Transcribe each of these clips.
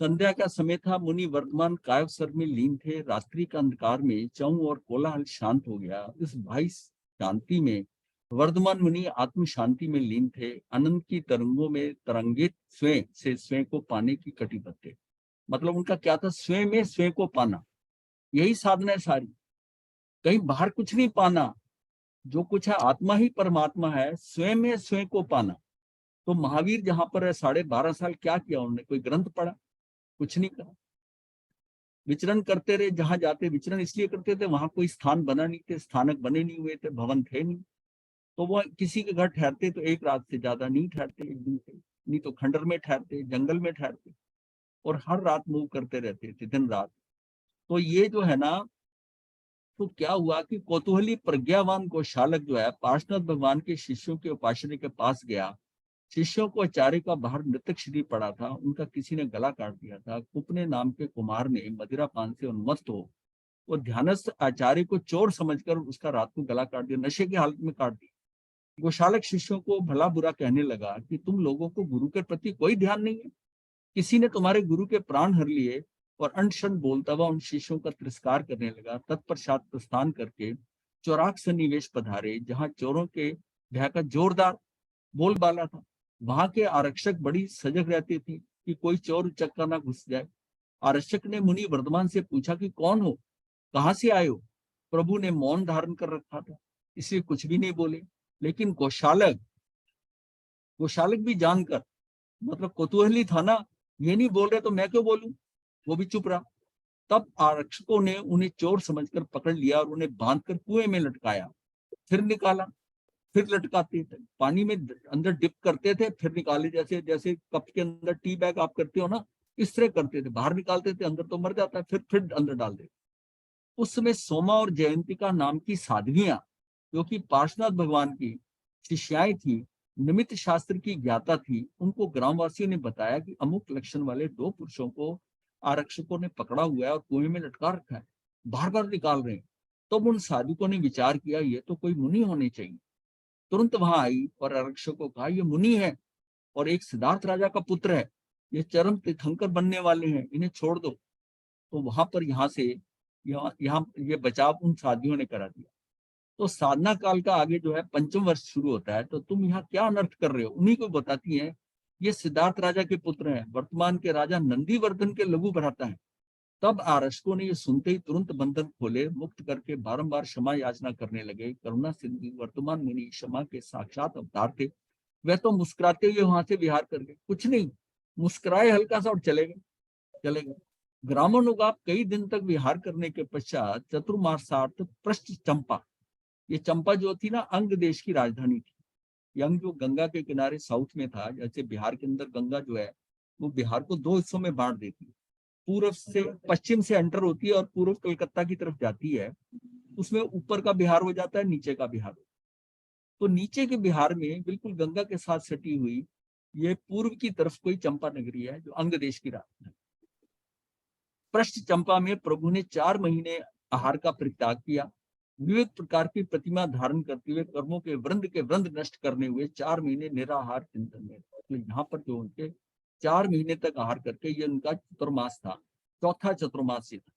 संध्या का समय था। मुनि वर्तमान कायस्वर में लीन थे। रात्रि का अंधकार में चौं और कोलाहल शांत हो गया। इस भाई शांति में वर्धमान मुनि आत्म शांति में लीन थे। अनंत की तरंगों में तरंगित स्वयं से स्वयं को पाने की कटिबद्ध थे। मतलब उनका क्या था? स्वयं में स्वयं को पाना, यही साधना है सारी। कहीं बाहर कुछ नहीं पाना, जो कुछ है आत्मा ही परमात्मा है। स्वयं में स्वयं को पाना। तो महावीर जहां पर है 12.5 साल क्या किया उन्होंने? कोई ग्रंथ पढ़ा? कुछ नहीं करा। विचरण करते रहे, जहां जाते विचरण इसलिए करते थे, वहां कोई स्थान बना नहीं थे, स्थानक बने नहीं हुए थे, भवन थे नहीं। तो वो किसी के घर ठहरते तो एक रात से ज्यादा नहीं ठहरते, एक दिन से नहीं तो खंडर में ठहरते, जंगल में ठहरते, और हर रात मूव करते रहते थे, दिन रात। तो ये जो है ना, तो क्या हुआ कि कौतूहली प्रज्ञावान गोशालक जो है पार्षनाथ भगवान के शिष्यों के उपासना के पास गया। शिष्यों को आचार्य का बाहर नृतक शरीर पड़ा था, उनका किसी ने गला काट दिया था। कुपने नाम के कुमार ने मदिरा पान से उन्मत्त हो वो ध्यानस्थ आचार्य को चोर समझकर उसका रात को गला काट दिया, नशे की हालत में काट दिया। गोशालक शिष्यों को भला बुरा कहने लगा कि तुम लोगों को गुरु के प्रति कोई ध्यान नहीं है। किसी ने तुम्हारे गुरु के प्राण हर लिए। और अनशन बोलता हुआ उन शिष्यों का तिरस्कार करने लगा। तत्पश्चात प्रस्थान करके चौराक सन्निवेश पधारे, जहां चोरों के भय का जोरदार बोलबाला था। वहां के आरक्षक बड़ी सजग रहती थी कि कोई चोर उचक्का ना घुस जाए। आरक्षक ने मुनि वर्धमान से पूछा कि कौन हो, कहां से आए हो? प्रभु ने मौन धारण कर रखा था, इसलिए कुछ भी नहीं बोले। लेकिन गोशालक गोशालक भी जानकर, मतलब कुतूहली था ना, ये नहीं बोल रहे तो मैं क्यों बोलूं, वो भी चुप रहा। तब आरक्षकों ने उन्हें चोर समझकर पकड़ लिया और उन्हें बांधकर कुएं में लटकाया, फिर निकाला, फिर लटकाते थे, पानी में अंदर डिप करते थे, फिर निकाले। जैसे जैसे कप के अंदर टी बैग आप करते हो ना, इस तरह करते थे। बाहर निकालते थे, अंदर तो मर जाता है, फिर अंदर डाल देते। उस समय सोमा और जयंतिका नाम की साध्वियां, जो कि पार्श्वनाथ भगवान की शिष्याएं थी, निमित्त शास्त्र की ज्ञाता थी, उनको ग्रामवासियों ने बताया कि अमुक लक्षण वाले 2 पुरुषों को आरक्षकों ने पकड़ा हुआ है और कुएं में लटका रखा है, बार बार निकाल रहे हैं। तब तो उन साधुकों ने विचार किया ये तो कोई मुनि होने चाहिए। तुरंत वहां आई और आरक्षक को कहा, ये मुनि है और एक सिद्धार्थ राजा का पुत्र है, ये चरम तीर्थंकर बनने वाले हैं, इन्हें छोड़ दो। तो वहां पर यहाँ से यहाँ ये बचाव उन साधियों ने करा दिया। तो साधना काल का आगे जो है पंचम वर्ष शुरू होता है। तो तुम यहाँ क्या अनर्थ कर रहे हो? उन्हीं को बताती हैं, ये सिद्धार्थ राजा के पुत्र हैं, वर्तमान के राजा नंदीवर्धन के लघु भ्राता है। तब आरक्षकों ने ये सुनते ही तुरंत बंधन खोले, मुक्त करके बारंबार क्षमा याचना करने लगे। करुणा सिंधु वर्तमान मुनि क्षमा के साक्षात अवतार थे। वह तो मुस्कुराते हुए वहां से विहार कर गए, कुछ नहीं, मुस्कुराए हल्का सा और चले गए। ग्रामोनुगाप कई दिन तक विहार करने के पश्चात चतुर्मासार्थ पृष्ठ चंपा, ये चंपा जो थी ना, अंग देश की राजधानी थी। यंग जो गंगा के किनारे साउथ में था, जैसे बिहार के अंदर गंगा जो है वो बिहार को 2 हिस्सों में बांट देती है। पूर्व से पश्चिम से एंटर होती है और पूर्व कलकत्ता की तरफ जाती है। उसमें ऊपर का बिहार हो जाता है, नीचे का बिहार। तो नीचे के बिहार में बिल्कुल गंगा के साथ सटी हुई ये पूर्व की तरफ कोई चंपा नगरी है, जो अंग देश की राजधानी। पृष्ठ चंपा में प्रभु ने 4 महीने आहार का परित्याग किया। विविध प्रकार की प्रतिमा धारण करते हुए कर्मों के वृंद नष्ट करने हुए 4 महीने निराहार चिंतन में। तो यहाँ पर जो उनके 4 महीने तक आहार करके, ये उनका चतुर्मास था, चौथा चतुर्मास था,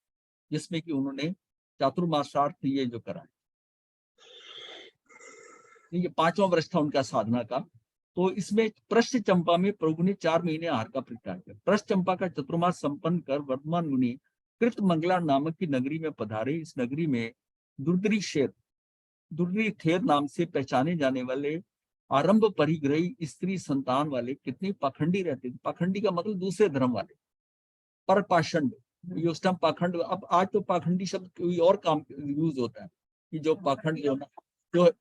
जिसमें कि उन्होंने चातुर्मासार्थ ये जो करा। ये 5वां वर्ष था उनका साधना का। तो इसमें पृष्ठ चंपा में प्रभु ने 4 महीने आहार का परित्याग किया। पृष्ठ चंपा का चतुर्मास संपन्न कर वर्तमान मुनि कृत मंगला नामक की नगरी में पधारे। इस नगरी में दुर्री थेर नाम से पहचाने जाने वाले आरंभ परिग्रही स्त्री संतान वाले कितने पाखंडी रहते थे। पाखंडी का मतलब दूसरे धर्म वाले, पर पाषंड। ये उस टाइम पाखंड, अब आज तो पाखंडी शब्द कोई और काम यूज होता है कि जो पाखंड जो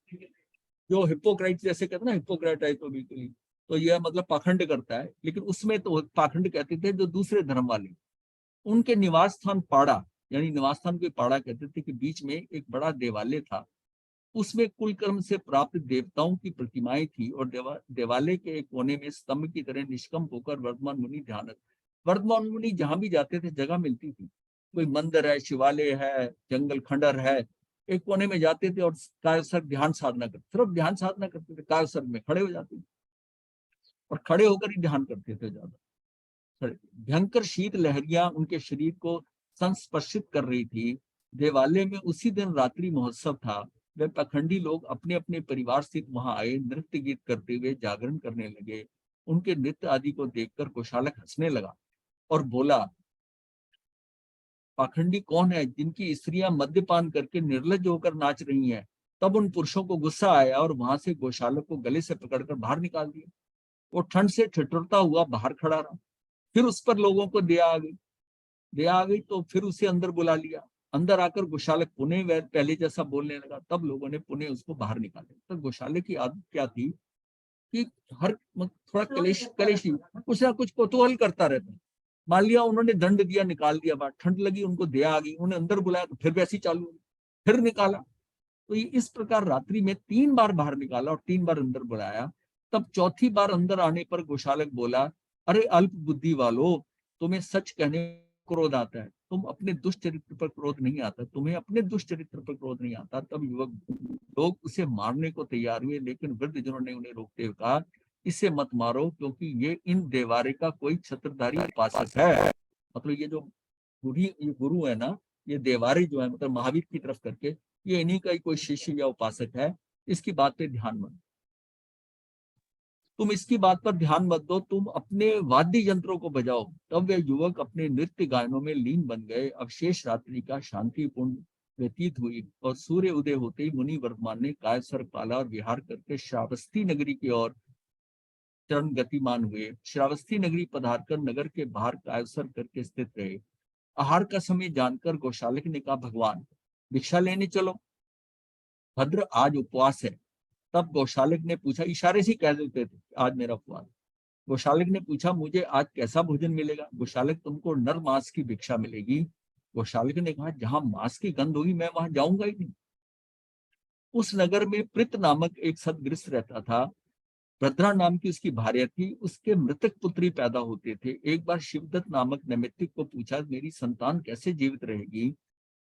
जो हिपोक्राइट जैसे कहते हैं ना, हिपोक्राइट है तो बिल्कुल ही, तो यह मतलब पाखंड करता है। लेकिन उसमें तो पाखंड कहते थे जो दूसरे धर्म वाले। उनके निवास स्थान पाड़ा, यानी निवास स्थान को पाड़ा कहते थे, कि बीच में एक बड़ा देवालय था। उसमें कुल कर्म से प्राप्त देवताओं की प्रतिमाएं थी और देवालय के एक कोने में स्तंभ की तरह निष्कंप होकर वर्तमान मुनि ध्यान। वर्तमान मुनि जहां भी जाते थे जगह मिलती थी, कोई मंदिर है, शिवालय है, जंगल खंडर है, एक कोने में जाते थे और कायसर ध्यान साधना करते, सिर्फ ध्यान साधना करते थे, कायसर में खड़े हो जाते थे। और खड़े होकर ही ध्यान करते थे ज्यादा। भयंकर शीत लहरियां उनके शरीर को संस्पर्शित कर रही थी। देवालय में उसी दिन रात्रि महोत्सव था। वे पखंडी लोग अपने अपने परिवार सहित वहां आए, नृत्य गीत करते हुए जागरण करने लगे। उनके नृत्य आदि को देखकर गोशालक हंसने लगा और बोला, पाखंडी कौन है जिनकी स्त्रियां मद्यपान करके निर्लज होकर नाच रही हैं। तब उन पुरुषों को गुस्सा आया और वहां से गोशालक को गले से पकड़कर बाहर निकाल दिया। वो ठंड से ठिठुरता हुआ बाहर खड़ा रहा। फिर उस पर लोगों को दया आ गई तो फिर उसे अंदर बुला लिया। अंदर आकर गोशालक पुनः वह पहले जैसा बोलने लगा। तब लोगों ने पुनः उसको बाहर निकाला। तो गोशालक की आदत क्या थी कि थोड़ा कलेशी कुछ ना कुछ कोतूहल करता रहता। मान लिया उन्होंने दंड दिया, निकाल दिया बाहर, ठंड लगी उनको, दया आ गई, उन्हें अंदर बुलाया तो फिर वैसी चालू हुई, फिर निकाला। तो ये इस प्रकार रात्रि में 3 बार बाहर निकाला और 3 बार अंदर बुलाया। तब चौथी बार अंदर आने पर गोशालक बोला, अरे अल्प बुद्धि वालो, तुम्हें सच कहने क्रोध आता है, तुम अपने दुष्ट चरित्र पर क्रोध नहीं आता, तुम्हें अपने दुष्ट चरित्र पर क्रोध नहीं आता। तब युवक लोग उसे मारने को तैयार हुए, लेकिन वृद्ध जनों ने उन्हें रोकते हुए कहा, इसे मत मारो, क्योंकि ये इन देवारे का कोई छत्रधारी उपासक है। मतलब ये गुरु है ना, ये देवारे जो है, मतलब महावीर की तरफ करके, ये इन्हीं का ही कोई शिष्य या उपासक है। इसकी बात पे ध्यान मत तुम इसकी बात पर ध्यान मत दो, तुम अपने वाद्य यंत्रों को बजाओ। तब वे युवक अपने नृत्य गायनों में लीन बन गए। अब शेष रात्रि का शांतिपूर्ण व्यतीत हुई और सूर्य उदय होते ही मुनि वर्तमान ने कायसर पाला और विहार करके श्रावस्ती नगरी की ओर चरण गतिमान हुए। श्रावस्ती नगरी पधारकर नगर के बाहर कायसर करके स्थित रहे। आहार का समय जानकर गोशालक ने कहा, भगवान भिक्षा लेने चलो, भद्र आज उपवास है। तब गोशालक ने पूछा, इशारे से कह देते थे आज मेरा उपवास। गोशालक ने पूछा, मुझे आज कैसा भोजन मिलेगा? गोशालक, तुमको नर मांस की भिक्षा मिलेगी। गोशालक ने कहा, जहां मांस की गंध होगी मैं वहां जाऊंगा ही नहीं। उस नगर में प्रित नामक एक सदगृहस्थ रहता था। भद्रा नाम की उसकी भार्या थी। उसके मृतक पुत्री पैदा होते थे। एक बार शिवदत्त नामक नैमित्तिक को पूछा, मेरी संतान कैसे जीवित रहेगी?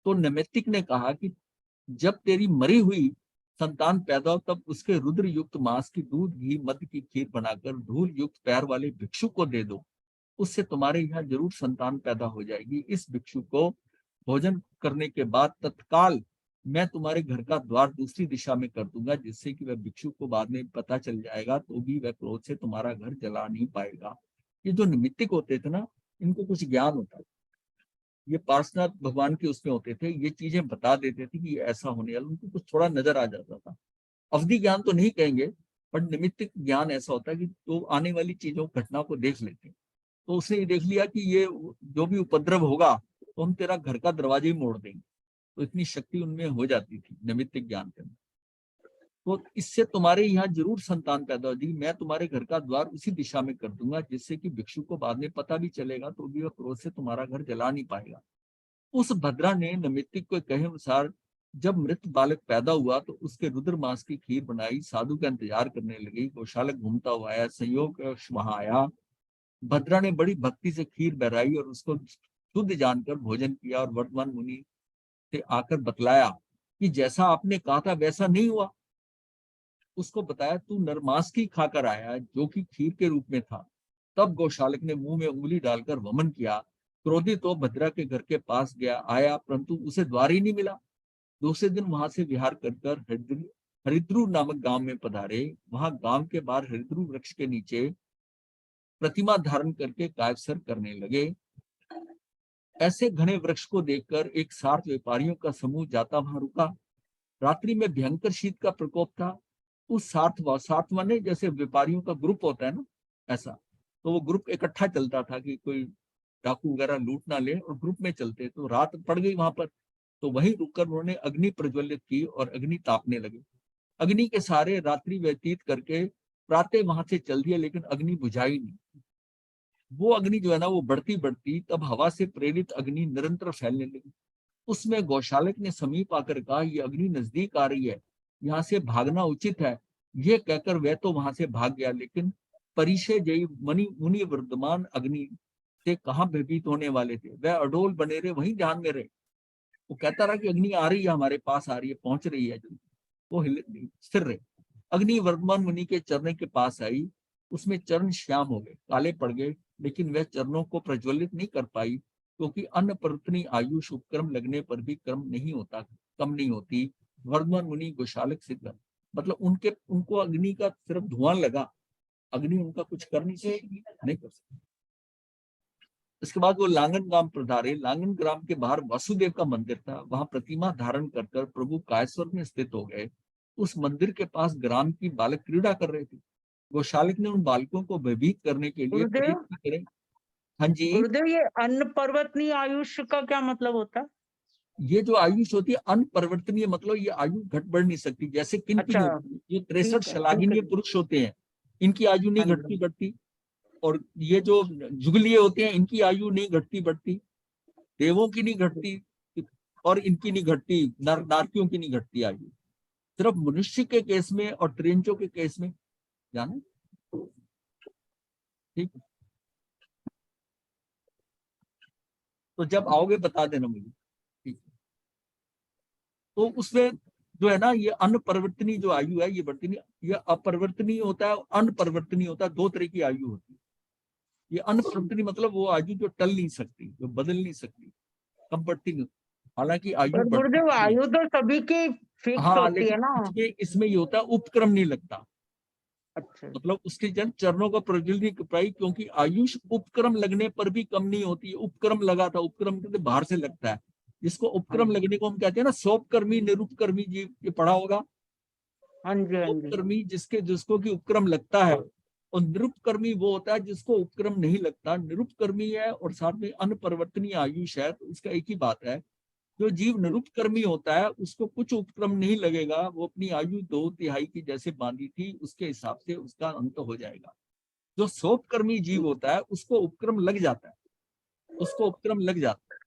तो नैमित्तिक ने कहा कि जब तेरी मरी हुई संतान पैदा हो, तब उसके रुद्र युक्त मांस की दूध घी मध की खीर बनाकर धूल युक्त पैर वाले भिक्षु को दे दो। उससे तुम्हारे यहाँ जरूर संतान पैदा हो जाएगी। इस भिक्षु को भोजन करने के बाद तत्काल मैं तुम्हारे घर का द्वार दूसरी दिशा में कर दूंगा, जिससे कि वह भिक्षु को बाद में पता चल जाएगा, तो भी वह क्रोध से तुम्हारा घर जला नहीं पाएगा। ये जो निमित्तिक होते थे ना, इनको कुछ ज्ञान होता था। ये पार्श्वनाथ भगवान के उसमें होते थे, ये चीजें बता देते थे कि ये ऐसा होने वाला, उनको कुछ थोड़ा नजर आ जाता था। अवधि ज्ञान तो नहीं कहेंगे, बट निमित्तिक ज्ञान ऐसा होता है कि तो आने वाली चीजों घटना को देख लेते हैं। तो उसने ये देख लिया कि ये जो भी उपद्रव होगा तो हम तेरा घर का दरवाजा ही मोड़ देंगे। तो इतनी शक्ति उनमें हो जाती थी निमित्तिक ज्ञान के अंदर। तो इससे तुम्हारे यहाँ जरूर संतान पैदा हो जाएगी। मैं तुम्हारे घर का द्वार उसी दिशा में कर दूंगा, जिससे कि भिक्षु को बाद में पता भी चलेगा, तो भी वह क्रोध से तुम्हारा घर जला नहीं पाएगा। उस भद्रा ने नैमित्तिक को कहे अनुसार जब मृत बालक पैदा हुआ तो उसके रुद्र मांस की खीर बनाई। साधु का इंतजार करने लगी। गौशालक घूमता हुआ आया, संयोग वहां आया। भद्रा ने बड़ी भक्ति से खीर बहराई और उसको शुद्ध जानकर भोजन किया और वर्तमान मुनि से आकर बतलाया कि जैसा आपने कहा था वैसा नहीं हुआ। उसको बताया, तू नरमांस की खाकर आया, जो कि खीर के रूप में था। तब गौशालक ने मुंह में उंगली डालकर वमन किया। क्रोधित तो भद्रा के घर के पास गया आया, परंतु उसे द्वार ही नहीं मिला। दूसरे दिन वहां से विहार कर हरिद्रु नामक गांव में पधारे। वहां गांव के बाहर हरिद्रु वृक्ष के नीचे प्रतिमा धारण करके कायसर करने लगे। ऐसे घने वृक्ष को देखकर एक सार्थ व्यापारियों का समूह जाता वहां रुका। रात्रि में भयंकर शीत का प्रकोप था। उस साथ माने जैसे व्यापारियों का ग्रुप होता है ना, ऐसा। तो वो ग्रुप इकट्ठा चलता था कि कोई डाकू वगैरह लूट ना ले, और ग्रुप में चलते। तो रात पड़ गई वहां पर, तो वहीं रुककर उन्होंने अग्नि प्रज्वलित की और अग्नि तापने लगे। अग्नि के सारे रात्रि व्यतीत करके प्रातः वहां से चल दिया, लेकिन अग्नि बुझाई नहीं। वो अग्नि जो है ना, वो बढ़ती बढ़ती तब हवा से प्रेरित अग्नि निरंतर फैलने लगी। उसमें गौशालक ने समीप आकर कहा, ये अग्नि नजदीक आ रही है, यहाँ से भागना उचित है। ये कहकर वह तो वहां से भाग गया, लेकिन परिचय जयी मणि मुनि वर्धमान अग्नि से कहाँ भयभीत होने वाले थे। वह अडोल बने रहे, वहीं ध्यान में रहे। वो कहता रहा कि अग्नि आ रही है, हमारे पास आ रही है, पहुंच रही है। वो स्थिर रहे। अग्नि वर्धमान मुनि के चरण के पास आई। उसमें चरण श्याम हो गए, काले पड़ गए, लेकिन वह चरणों को प्रज्वलित नहीं कर पाई, क्योंकि अन्न परिवर्तनी आयुष उपक्रम लगने पर भी क्रम नहीं होता, कम नहीं होती। वर्धमान मुनि गोशालक सिद्ध, मतलब उनको अग्नि का सिर्फ धुआं लगा, अग्नि उनका कुछ कर नहीं सकती, नहीं कर सकती। इसके बाद वो लांगन ग्राम पधारे। लांगन ग्राम के बाहर वासुदेव का मंदिर था, वहां प्रतिमा धारण कर प्रभु कायस्वर में स्थित हो गए। उस मंदिर के पास ग्राम की बालक क्रीड़ा कर रहे थे। गोशालक ने उन बालकों को भयभीत करने के लिए प्रेरित गुरुदेव, करे। हाँ जी, गुरुदेव ये अन्न पर्वतनीय आयुष का क्या मतलब होता है? ये जो आयुष होती है अनपरिवर्तनीय, मतलब ये आयु घट बढ़ नहीं सकती। जैसे किन की नहीं अच्छा, होती, ये 63 ठीक है, ठीक है श्लाघनीय जी। पुरुष होते हैं, इनकी आयु नहीं हाँ घटती जी। बढ़ती। और ये जो जुगलिये होते हैं, इनकी आयु नहीं घटती बढ़ती, देवों की नहीं घटती और इनकी नहीं घटती, नारकियों की नहीं घटती आयु। सिर्फ मनुष्य के केस में और त्रिंचों के केस में, जाना ठीक। तो जब आओगे बता देना मुझे, ठीक। तो उसमें जो है ना, ये अनपरिवर्तनीय जो आयु है ये बढ़ती नहीं, ये अपरिवर्तनीय होता है, अनपरिवर्तनीय होता है, दो तरह की आयु होती है। ये अनपरिवर्तनीय मतलब वो आयु जो टल नहीं सकती, जो बदल नहीं सकती, कम बढ़ती नहीं, हालांकि आयु पर बढ़ती गुरुदेव नहीं। आयु तो सभी की फिक्स हाँ, होती है लेकिन ना। इसमें ये होता है उपक्रम नहीं लगता, अच्छा। मतलब उसके जन चरणों का प्रज्वल नहीं कर पाई, क्योंकि आयुष उपक्रम लगने पर भी कम नहीं होती है। उपक्रम लगा था, उपक्रम कहते बाहर से लगता है, जिसको हाँ उपक्रम जी, लगने को हम कहते हैं ना, सोपकर्मी निरूपकर्मी जी, ये पढ़ा होगा। हाँ जी, हाँ जी। सोपकर्मी जिसको कि उपक्रम लगता है, और निरूपकर्मी वो होता है जिसको उपक्रम नहीं लगता। निरूपकर्मी है और साथ में अनपरिवर्तनीय आयुष है, तो इसका एक ही बात है। जो जीव निरूपकर्मी होता है उसको कुछ उपक्रम नहीं लगेगा, वो अपनी आयु 2/3 की जैसे बांधी थी उसके हिसाब से उसका अंत हो जाएगा। जो सोपकर्मी जीव होता है उसको उपक्रम लग जाता है, उसको उपक्रम लग जाता है।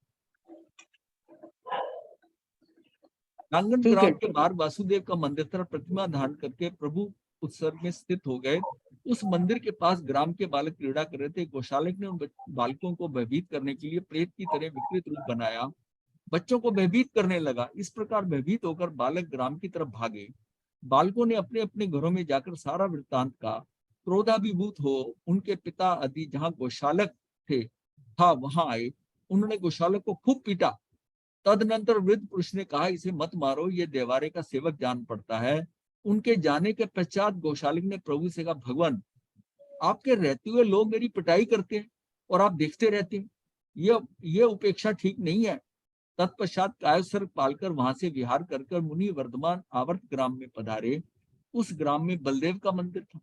नांगन ठीक ग्राम है, के ठीक है। बाहर वासुदेव का मंदिर था, प्रतिमा धारण करके प्रभु उत्सर्ग में स्थित हो गए। उस मंदिर के पास ग्राम के बालक क्रीड़ा कर रहे थे। गोशालक ने उन बालकों को भयभीत करने के लिए प्रेत की तरह विकृत रूप बनाया, बच्चों को भयभीत करने लगा। इस प्रकार भयभीत होकर बालक ग्राम की तरफ भागे। बालकों ने अपने अपने घरों में जाकर सारा वृत्तांत का क्रोधाभिभूत हो उनके पिता आदि जहां गोशालक थे था वहां आए। उन्होंने गोशालक को खूब पीटा। तदनंतर वृद्ध पुरुष ने कहा, इसे मत मारो, ये देवारे का सेवक जान पड़ता है। उनके जाने के पश्चात गोशालक ने प्रभु से कहा, भगवान, आपके रहते हुए लोग मेरी पिटाई करते हैं और आप देखते रहते हैं, ये उपेक्षा ठीक नहीं है। तत्पश्चात कायसर पालकर वहां से विहार कर मुनि वर्धमान आवर्त ग्राम में पधारे। उस ग्राम में बलदेव का मंदिर था,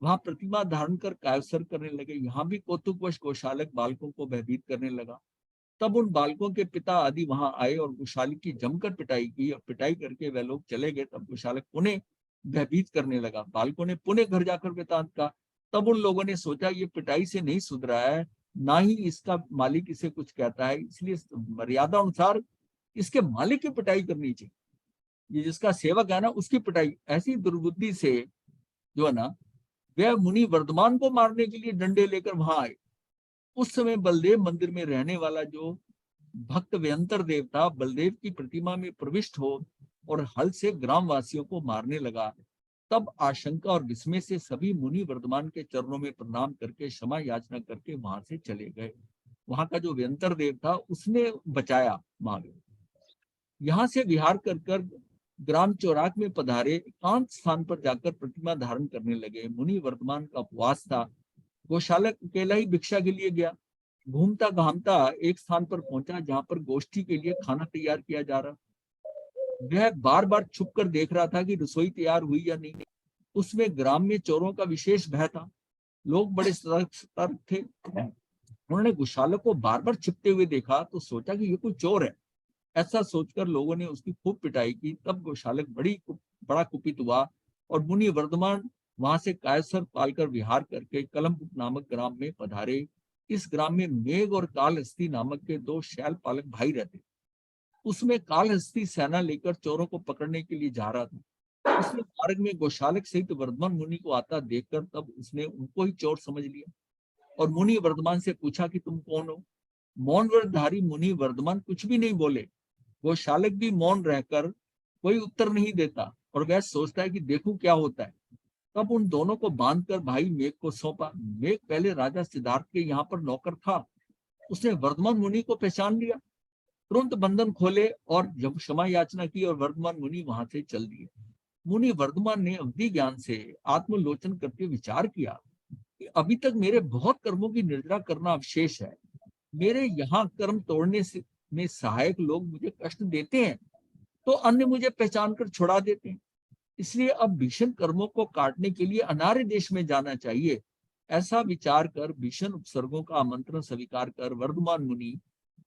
वहां प्रतिमा धारण कर कायसर करने लगे। यहाँ भी कौतुकवश गोशालक बालकों को भयभीत करने लगा। तब उन बालकों के पिता आदि वहां आए और गोशालक की जमकर पिटाई की, और पिटाई करके वह लोग चले गए। तब गोशालक पुनः भयभीत करने लगा। बालकों ने पुनः घर जाकर वृतांत का। तब उन लोगों ने सोचा ये पिटाई से नहीं सुधरा है, ना ही इसका मालिक इसे कुछ कहता है, इसलिए मर्यादा अनुसार इसके मालिक की पिटाई करनी चाहिए। ये जिसका सेवक है ना उसकी पिटाई। ऐसी दुर्बुद्धि से जो है ना, वह मुनि वर्धमान को मारने के लिए डंडे लेकर वहां आए। उस समय बलदेव मंदिर में रहने वाला जो भक्त व्यंतर देव था, बलदेव की प्रतिमा में प्रविष्ट हो और हल से ग्रामवासियों को मारने लगा। तब आशंका और विस्मय से सभी मुनि वर्धमान के चरणों में प्रणाम करके क्षमा याचना करके वहां से चले गए। वहां का जो व्यंतर देव था उसने बचाया मांगे। यहाँ से विहार कर ग्राम चौराक में पधारे। एकांत स्थान पर जाकर प्रतिमा धारण करने लगे। मुनि वर्तमान का उपवास था। गोशालक अकेला ही भिक्षा के लिए गया। घूमता घामता एक स्थान पर पहुंचा जहां पर गोष्ठी के लिए खाना तैयार किया जा रहा। वह बार बार छुप कर देख रहा था कि रसोई तैयार हुई या नहीं। उसमें ग्राम में चोरों का विशेष भय था। लोग बड़े सतर्क थे। उन्होंने गोशालक को बार बार छिपते हुए देखा तो सोचा कि ये कोई चोर है। ऐसा सोचकर लोगों ने उसकी खूब पिटाई की। तब गोशालक बड़ा कुपित हुआ और मुनि वर्धमान वहां से कायसर पालकर विहार करके कलमपुट नामक ग्राम में पधारे। इस ग्राम में मेघ और कालहस्ती नामक के दो शैल पालक भाई रहते। उसमें कालहस्ती सेना लेकर चोरों को पकड़ने के लिए जा रहा था। उसने मार्ग में गोशालक सहित वर्धमान मुनि को आता देखकर तब उसने उनको ही चोर समझ लिया और मुनि वर्धमान से पूछा कि तुम कौन हो। मौन व्रतधारी मुनि वर्धमान कुछ भी नहीं बोले। वो शालक भी मौन रहकर कोई उत्तर नहीं देता और वह सोचता है कि देखूं क्या होता है। तब उन दोनों को बांधकर भाई मेघ को सौंपा। मेघ पहले राजा सिद्धार्थ के यहाँ पर नौकर था। उसने वर्धमान मुनि को पहचान लिया, तुरंत बंधन खोले और जब क्षमा याचना की और वर्धमान मुनि वहां से चल दिए। मुनि वर्धमान ने अवधि ज्ञान से आत्मलोचन करके विचार किया कि अभी तक मेरे बहुत कर्मों की निर्जरा करना अवशेष है। मेरे यहाँ कर्म तोड़ने से में सहायक लोग मुझे कष्ट देते हैं, तो अन्य मुझे पहचान कर छुड़ा देते हैं। इसलिए अब भीषण कर्मों को काटने के लिए अनार्य देश में जाना चाहिए। ऐसा विचार कर भीषण उपसर्गों का आमंत्रण स्वीकार कर वर्धमान मुनि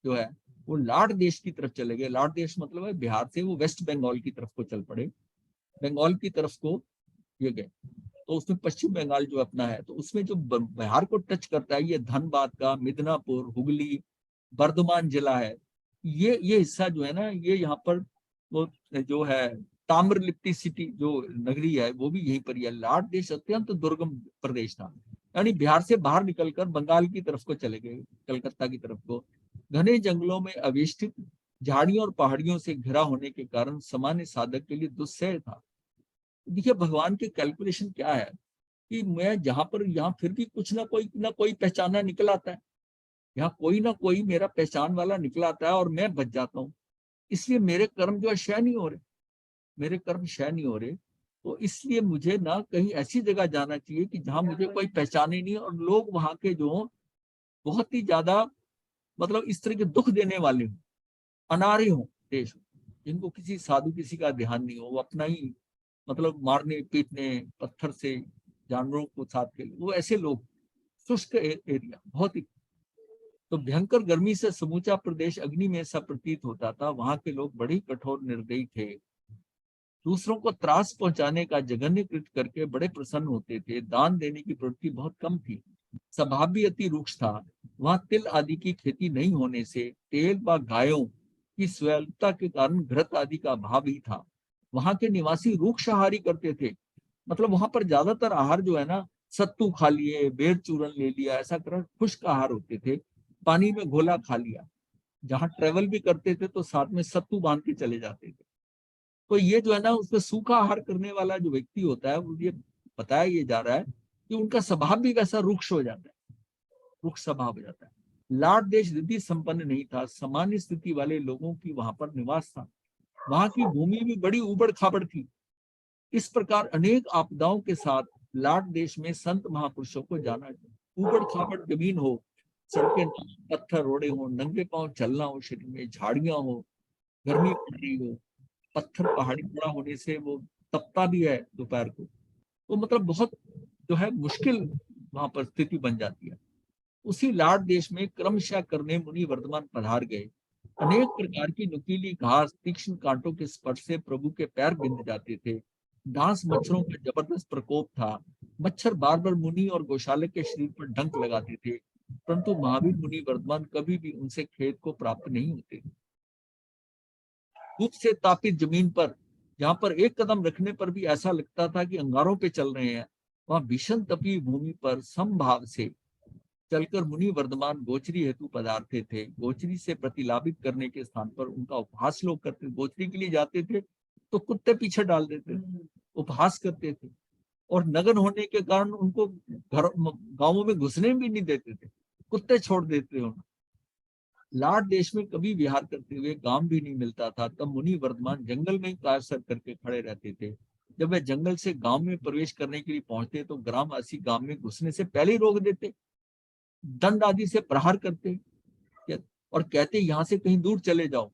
जो है वो लाट देश की तरफ चले गए। लाट देश मतलब है बिहार से वो वेस्ट बंगाल की तरफ को चल पड़े, बंगाल की तरफ को ये गए। तो उसमें पश्चिम बंगाल जो अपना है, तो उसमें जो बिहार को टच करता है, ये धनबाद का, मिदनापुर, हुगली, बर्धमान जिला है। ये हिस्सा जो है ना, ये यहाँ पर वो जो है ताम्रलिप्ति सिटी जो नगरी है वो भी यहीं पर ही है। लाट देश अत्यंत दुर्गम प्रदेश था, यानी बिहार से बाहर निकलकर बंगाल की तरफ को चले गए, कलकत्ता की तरफ को। घने जंगलों में अवेष्टित झाड़ियों और पहाड़ियों से घिरा होने के कारण सामान्य साधक के लिए दुस्सह था। देखिए भगवान के कैलकुलेशन क्या है कि मैं जहां पर यहाँ फिर भी कुछ ना कोई पहचाना निकल आता है, यहाँ कोई ना कोई मेरा पहचान वाला निकल आता है और मैं बच जाता हूँ। इसलिए मेरे कर्म जो है क्षय नहीं हो रहे, मेरे कर्म क्षय नहीं हो रहे। तो इसलिए मुझे ना कहीं ऐसी जगह जाना चाहिए कि जहां मुझे कोई पहचाने नहीं और लोग वहां के जो बहुत ही ज्यादा मतलब इस तरह के दुख देने वाले हों, अनार्य हों देश, जिनको किसी साधु किसी का ध्यान नहीं हो, वो अपना ही मतलब मारने पीटने पत्थर से जानवरों को साथ के, वो ऐसे लोग, शुष्क एरिया बहुत ही। तो भयंकर गर्मी से समूचा प्रदेश अग्नि में सा प्रतीत होता था। वहां के लोग बड़े ही कठोर निर्दयी थे, दूसरों को त्रास पहुंचाने का जघन्य कृत्य करके बड़े प्रसन्न होते थे। दान देने की प्रवृत्ति बहुत कम थी, स्वभाव भी अति रुक्ष था। वहां तिल आदि की खेती नहीं होने से तेल व गायों की स्वल्पता के कारण घृत आदि का अभाव ही था। वहां के निवासी रूक्षाहारी करते थे, मतलब वहां पर ज्यादातर आहार जो है ना, सत्तू खा लिए, बेर चूरन ले लिया, ऐसा कर खुश्क आहार होते थे, पानी में घोला खा लिया। जहां ट्रेवल भी करते थे तो साथ में सत्तू बांध के चले जाते थे। तो ये जो है ना, उसमें सूखा आहार करने वाला जो व्यक्ति होता है, वो ये बताया ये जा रहा है कि उनका स्वभाव भी वैसा रुक्ष हो जाता है, रुक्ष स्वभाव हो जाता है। लाट देश रिद्धि संपन्न नहीं था, सामान्य स्थिति वाले लोगों की वहां पर निवास था। वहां की भूमि भी बड़ी उबड़ खाबड़ थी। इस प्रकार अनेक आपदाओं के साथ लाट देश में संत महापुरुषों को जाना। उबड़ खाबड़ जमीन हो, सड़कें पत्थर रोड़े हो, नंगे पांव चलना हो, शरीर में झाड़ियां हो, गर्मी पड़ रही हो, पत्थर पहाड़ी बड़ा होने से वो तपता भी है दोपहर को, तो मतलब बहुत जो है मुश्किल वहां पर स्थिति बन जाती है। उसी लाट देश में क्रमशः करने मुनि वर्धमान पधार गए। अनेक प्रकार की नुकीली घास तीक्ष्ण कांटों के स्पर्श से प्रभु के पैर बिंध जाते थे। डांस मच्छरों का जबरदस्त प्रकोप था। मच्छर बार बार मुनि और गौशालक के शरीर पर डंक लगाते थे, परंतु महावीर मुनि वर्धमान कभी भी उनसे खेद को प्राप्त नहीं होते। धूप से तापित जमीन पर, जहां पर एक कदम रखने पर भी ऐसा लगता था कि अंगारों पे चल रहे हैं, वहां भीषण तपी भूमि पर समभाव से चलकर मुनि वर्धमान गोचरी हेतु पधारते थे। गोचरी से प्रतिलाभित करने के स्थान पर उनका उपहास लोग करते। गोचरी के लिए जाते थे तो कुत्ते पीछे डाल देते, उपहास करते थे, और नगन होने के कारण उनको घर गांवों में घुसने भी नहीं देते थे, कुत्ते छोड़ देते उन्हें। लाट देश में कभी विहार करते हुए गांव भी नहीं मिलता था, तब मुनि वर्धमान जंगल में ही कायसर करके खड़े रहते थे। जब वे जंगल से गांव में प्रवेश करने के लिए पहुंचते तो ग्रामवासी गांव में घुसने से पहले ही रोक देते, दंड आदि से प्रहार करते और कहते यहाँ से कहीं दूर चले जाओ।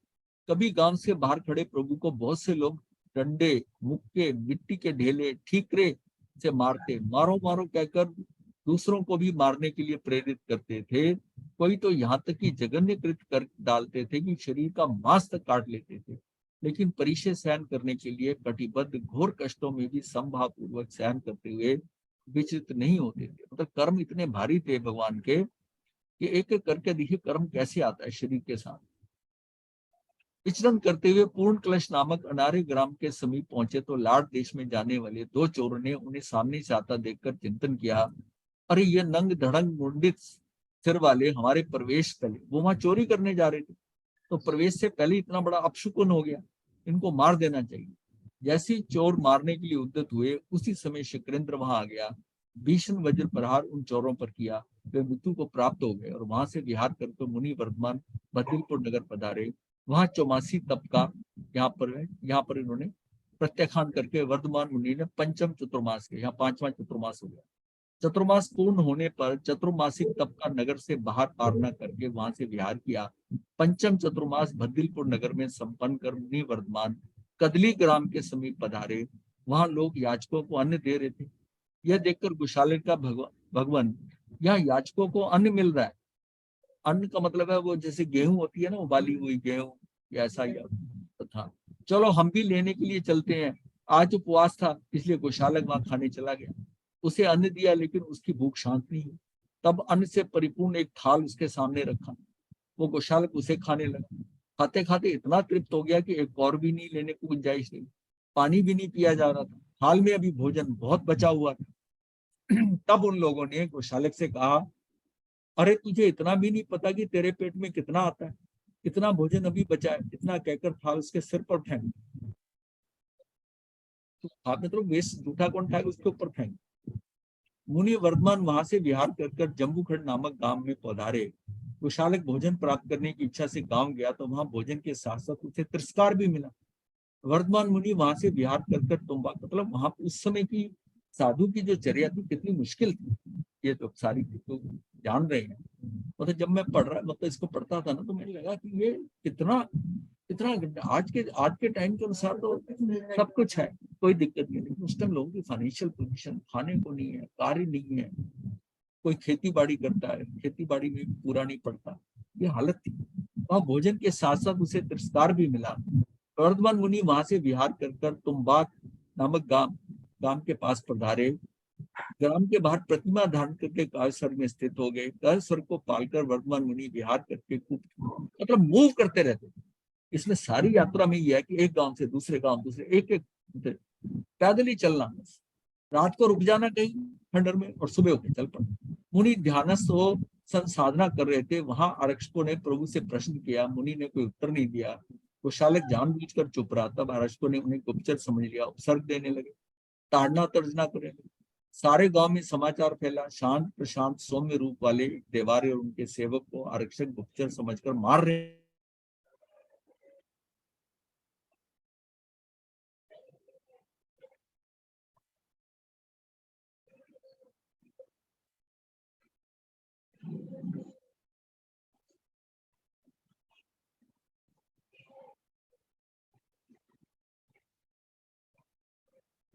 कभी गांव से बाहर खड़े प्रभु को बहुत से लोग डंडे, मुक्के, मिट्टी के ढेले, ठीकरे से मारते, मारो मारो कहकर दूसरों को भी मारने के लिए प्रेरित करते थे। कोई तो यहाँ तक कि जघन्य कृत्य कर डालते थे कि शरीर का मांस तक काट लेते थे, लेकिन परिचय सहन करने के लिए कटिबद्ध घोर कष्टों में भी संभाव पूर्वक सहन करते हुए विचलित नहीं होते थे। मतलब कर्म इतने भारी थे भगवान के कि एक एक करके देखिए कर्म कैसे आता है शरीर के साथ। विचरण करते हुए पूर्ण कलश नामक अनार्य ग्राम के समीप पहुंचे तो लाट देश में जाने वाले दो चोरों ने उन्हें सामने से आता देखकर चिंतन किया, अरे ये नंग धड़ंग मुंडित सिर वाले हमारे प्रवेश पहले, वो वहां चोरी करने जा रहे थे, तो प्रवेश से पहले इतना बड़ा अपशुकुन हो गया, इनको मार देना चाहिए। जैसे ही चोर मारने के लिए उद्यत हुए, उसी समय शुक्रेंद्र वहां आ गया। भीषण वज्र प्रहार उन चोरों पर किया, वे मृत्यु को प्राप्त हो गए और वहां से विहार करके मुनि वर्धमान बदलपुर नगर पधारे। वहां 84 तप का यहाँ पर इन्होंने प्रत्याख्यान करके वर्धमान मुनि ने पंचम चतुर्मास के, यहाँ पांचवा चतुर्मास हो गया। चतुर्मास पूर्ण होने पर चतुर्मासिक तप का नगर से बाहर पार न करके वहां से विहार किया। पंचम चतुर्मास भद्दिलपुर नगर में संपन्न कर मुनि वर्धमान कदली ग्राम के समीप पधारे। वहां लोग याचकों को अन्न दे रहे थे। यह देखकर गुशाले का भगवान, यहाँ याचकों को अन्न मिल रहा है। अन्न का मतलब है वो जैसे गेहूं होती है ना, उबाली हुई गेहूं, ऐसा ही था। चलो हम भी लेने के लिए चलते हैं। आज उपवास था, इसलिए गोशालक वहां खाने चला गया। उसे अन्न दिया, लेकिन उसकी भूख शांत नहीं हुई। तब अन्न से परिपूर्ण एक थाल उसके सामने रखा। वो गोशालक उसे खाने लगा। खाते खाते इतना तृप्त हो गया कि एक और भी नहीं लेने को गुंजाइश नहीं। पानी भी नहीं पिया जा रहा था। थाल में अभी भोजन बहुत बचा हुआ था। तब उन लोगों ने गोशालक से कहा, अरे तुझे इतना भी नहीं पता कि तेरे पेट में कितना आता है? इतना भोजन अभी बचा है। इतना कहकर थाल उसके सिर पर फेंक। तो आपने तो वेस्ट जूठा कौन खाएगा, उसके ऊपर फेंक। मुनि वर्धमान वहां से विहार कर जम्बूखंड नामक गांव में पधारे। कुशालक भोजन प्राप्त करने की इच्छा से गांव गया तो वहां भोजन के साथ साथ उसे तिरस्कार भी मिला। वर्धमान मुनि वहां से विहार कर तुम्बा, मतलब वहां उस समय की साधु की जो चर्या थी कितनी मुश्किल थी, ये तो सारी तो जान रहे हैं। मतलब जब मैं पढ़ रहा, मतलब इसको पढ़ता था ना, तो मुझे लगा कि ये कितना कितना आज के टाइम के अनुसार तो सब कुछ है, कोई दिक्कत नहीं। लेकिन उस टाइम लोगों की फाइनेंशियल पोजीशन, खाने को नहीं है, कार्य नहीं है, कोई खेती बाड़ी करता है, खेती बाड़ी में पूरा नहीं पड़ता, ये हालत थी। वहां भोजन के साथ साथ उसे तिरस्कार भी मिला। वर्धमान मुनि वहां से विहार कर तुम्बाक नामक गांव के पास पधारे। ग्राम के बाहर प्रतिमा धारण करके कायस्वर में स्थित हो गए। कायस्वर को पालकर वर्धमान मुनि विहार करके मतलब मूव करते रहते। इसमें सारी यात्रा में यह है कि एक गांव से दूसरे गांव, दूसरे एक एक पैदल ही चलना, बस रात को रुक जाना कहीं खंडर में और सुबह होकर चल पड़ना। मुनि ध्यानस्थ हो संसाधना कर रहे थे। वहां आरक्षकों ने प्रभु से प्रश्न किया, मुनि ने कोई उत्तर नहीं दिया। कुशालक जानबूझकर चुप रहा। तब आरक्षकों ने उन्हें गुप्तचर समझ लिया, उपसर्ग देने लगे, ताड़ना तर्जना करने लगे। सारे गांव में समाचार फैला, शांत प्रशांत सौम्य रूप वाले देवारे और उनके सेवक को आरक्षक गुप्तचर समझकर मार रहे।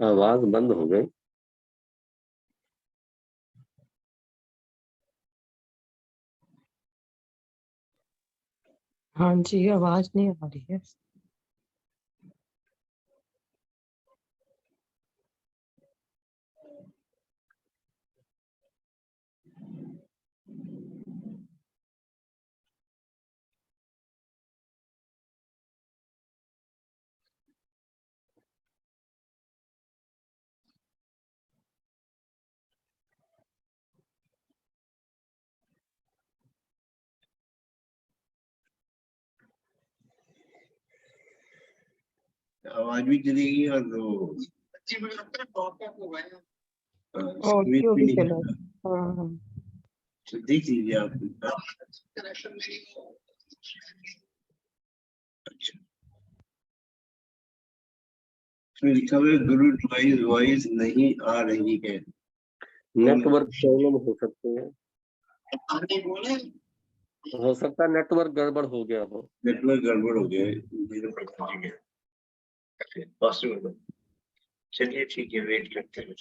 आवाज बंद हो गई। हाँ जी, आवाज नहीं आ रही है। आवाज भी चलेगी और वो ऑडियो भी चला। हाँ, तो देख लीजिए आप। अच्छा, इसमें लिखा हुआ है गुरु वॉइस नहीं आ रही है। नेटवर्क प्रॉब्लम हो सकती है, हो सकता है नेटवर्क गड़बड़ हो गया हो। नेटवर्क गड़बड़ हो गया है। चलिए ठीक है, वेट करते हैं।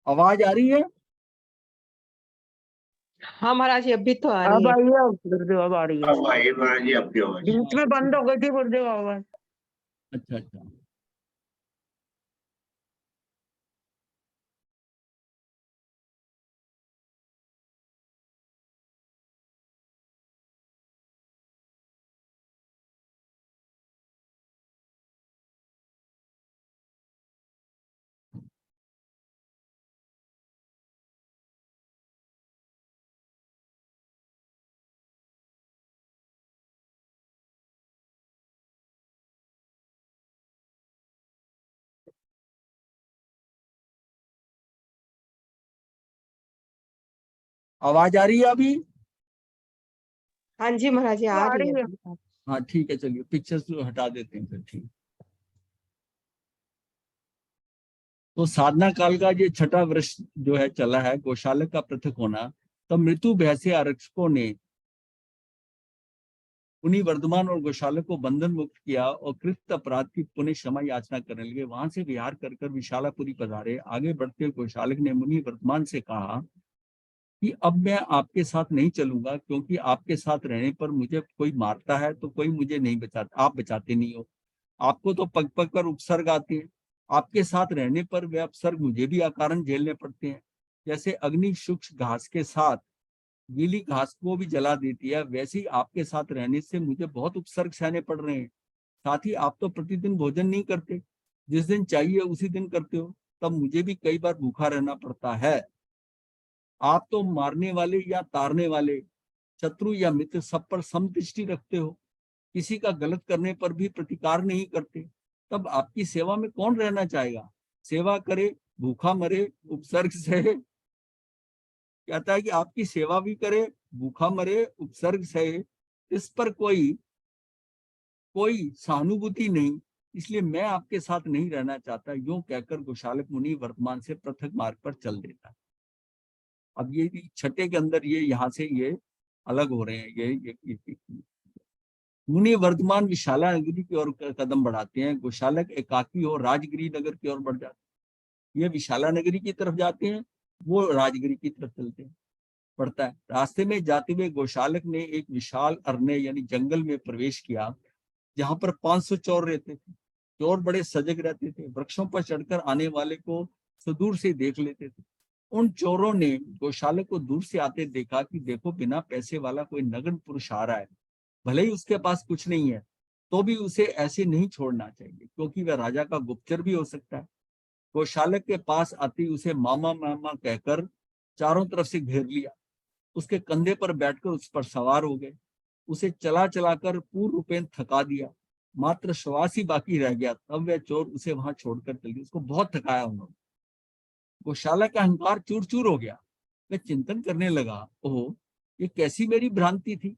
आवाज आ रही है? हाँ महाराज जी, अभी तो आ अब रही है। आई है गुरुदेव, अब आ रही है। अब आइए महाराज जी आपकी आवाज। बीच में बंद हो गई थी गुरुदेव आवाज। अच्छा अच्छा। आवाज आ रही है अभी? हाँ जी महाराज जी, आ रही है। हाँ ठीक है, चलिए पिक्चर्स हटा देते हैं फिर। ठीक। तो साधना काल का ये छठा वर्ष जो है चला है, गौशालक का पृथक होना। तब मृत्यु भय से आरक्षकों ने उन्हीं वर्धमान और गौशालक को बंधन मुक्त किया और कृत अपराध की पुण्य क्षमा याचना करने लगे। वहां से विहार कर कर विशालापुरी पधारे। आगे बढ़ते गौशालक ने मुनि वर्धमान से कहा कि अब मैं आपके साथ नहीं चलूंगा, क्योंकि आपके साथ रहने पर मुझे कोई मारता है तो कोई मुझे नहीं बचाता, आप बचाते नहीं हो। आपको तो पग पग पर उपसर्ग आते हैं, आपके साथ रहने पर वे उपसर्ग मुझे भी अकारण झेलने पड़ते हैं। जैसे अग्नि सूक्ष्म घास के साथ गीली घास को भी जला देती है, वैसे ही आपके साथ रहने से मुझे बहुत उपसर्ग सहने पड़ रहे हैं। साथ ही आप तो प्रतिदिन भोजन नहीं करते, जिस दिन चाहिए उसी दिन करते हो, तब मुझे भी कई बार भूखा रहना पड़ता है। आप तो मारने वाले या तारने वाले, शत्रु या मित्र, सब पर समदृष्टि रखते हो, किसी का गलत करने पर भी प्रतिकार नहीं करते। तब आपकी सेवा में कौन रहना चाहेगा? सेवा करे, भूखा मरे, उपसर्ग सहे। कहता है कि आपकी सेवा भी करे, भूखा मरे, उपसर्ग सहे, इस पर कोई कोई सहानुभूति नहीं, इसलिए मैं आपके साथ नहीं रहना चाहता। यूं कहकर गौशालक मुनि वर्तमान से पृथक मार्ग पर चल देता है। अब ये छठे के अंदर ये यहाँ से ये अलग हो रहे हैं। ये मुनि वर्धमान विशाला नगरी की ओर कदम बढ़ाते हैं। गौशालक एकाकी और राजगिरी नगर की ओर बढ़ जाते हैं। ये विशाला नगरी की तरफ जाते हैं, वो राजगिरी की तरफ चलते हैं। पड़ता है। रास्ते में जाते हुए गौशालक ने एक विशाल अरण्य यानी जंगल में प्रवेश किया, जहां पर 500 चोर रहते थे। चोर बड़े सजग रहते थे, वृक्षों पर चढ़कर आने वाले को सुदूर से देख लेते थे। उन चोरों ने गौशालक को दूर से आते देखा कि देखो, बिना पैसे वाला कोई नगन पुरुष आ रहा है। भले ही उसके पास कुछ नहीं है, तो भी उसे ऐसे नहीं छोड़ना चाहिए, क्योंकि वह राजा का गुप्तचर भी हो सकता है। गौशालक के पास आती उसे मामा मामा कहकर चारों तरफ से घेर लिया। उसके कंधे पर बैठकर उस पर सवार हो गए। उसे चला चलाकर पूर्ण रूपेण थका दिया, मात्र श्वास ही बाकी रह गया। तब वह चोर उसे वहां छोड़कर चल गए। उसको बहुत थकाया उन्होंने। गौशाला का अहंकार चूर चूर हो गया। वह चिंतन करने लगा, ओह, ये कैसी मेरी भ्रांति थी।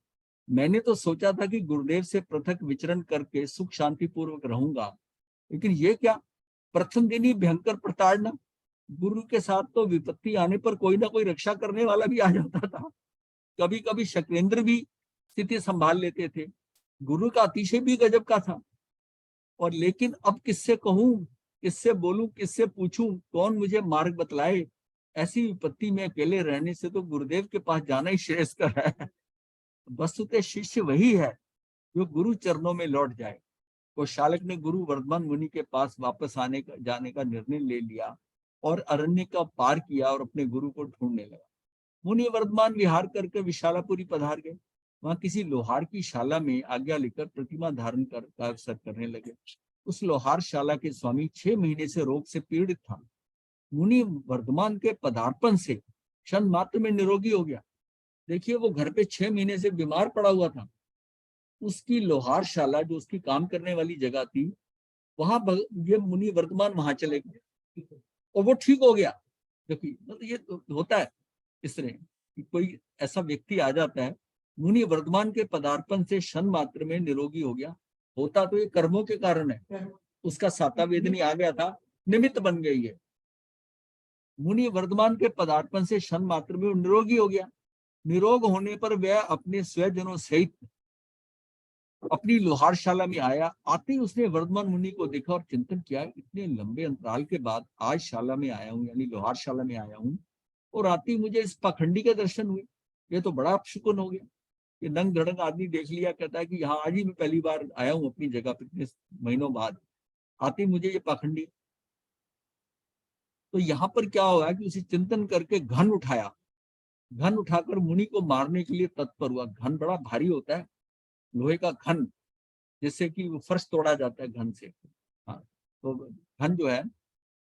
मैंने तो सोचा था कि गुरुदेव से पृथक विचरण करके सुख शांति पूर्वक रहूंगा, लेकिन ये क्या, प्रथम दिन ही भयंकर प्रताड़ना। गुरु के साथ तो विपत्ति आने पर कोई ना कोई रक्षा करने वाला भी आ जाता था। कभी कभी शक्रेंद्र भी स्थिति संभाल लेते थे। गुरु का अतिशय भी गजब का था। और लेकिन अब किससे कहूं, किससे बोलूं, किससे पूछूं, कौन मुझे मार्ग बतलाए। ऐसी विपत्ति में अकेले रहने से तो गुरुदेव के पास जाना ही श्रेयस्कर है। वस्तुतः शिष्य वही है जो गुरु चरणों में लौट जाए। गौशालक ने गुरु वर्धमान मुनि के पास वापस जाने का निर्णय ले लिया और अरण्य का पार किया और अपने गुरु को ढूंढने लगा। मुनि वर्धमान विहार करके विशालापुरी पधार गए। वहां किसी लोहार की शाला में आज्ञा लेकर प्रतिमा धारण कर का अवसर करने लगे। उस लोहार शाला के स्वामी 6 महीने से रोग से पीड़ित था। मुनि वर्धमान के पदार्पण से क्षण मात्र में निरोगी हो गया। देखिए, वो घर पे 6 महीने से बीमार पड़ा हुआ था। उसकी लोहार शाला, जो उसकी काम करने वाली जगह थी, वहां ये मुनि वर्धमान वहां चले गए और वो ठीक हो गया। देखिए, मतलब ये तो होता है इस तरह कि कोई ऐसा व्यक्ति आ जाता है, मुनि वर्धमान के पदार्पण से क्षण मात्र में निरोगी हो गया। होता तो ये कर्मों के कारण है। उसका साता वेदनी आ गया था, निमित्त बन गई है। मुनि वर्धमान के पदार्पण से क्षण मात्र में निरोगी हो गया। निरोग होने पर वह अपने स्वजनों सहित अपनी लोहारशाला में आया। आते ही उसने वर्धमान मुनि को देखा और चिंतन किया, इतने लंबे अंतराल के बाद आज शाला में आया हूँ, यानी लोहारशाला में आया हूँ, और आते ही मुझे इस पाखंडी के दर्शन हुए। ये तो बड़ा अपशुकुन हो गया। ये नंग धड़ंग आदमी देख लिया, कहता है कि यहाँ आज ही मैं पहली बार आया हूँ अपनी जगह पे, इतने महीनों बाद, आते ही मुझे ये पाखंडी। तो यहाँ पर क्या हुआ कि उसे चिंतन करके घन उठाया, घन उठाकर मुनि को मारने के लिए तत्पर हुआ। घन बड़ा भारी होता है, लोहे का घन, जिससे कि वो फर्श तोड़ा जाता है घन से। हाँ, तो घन जो है,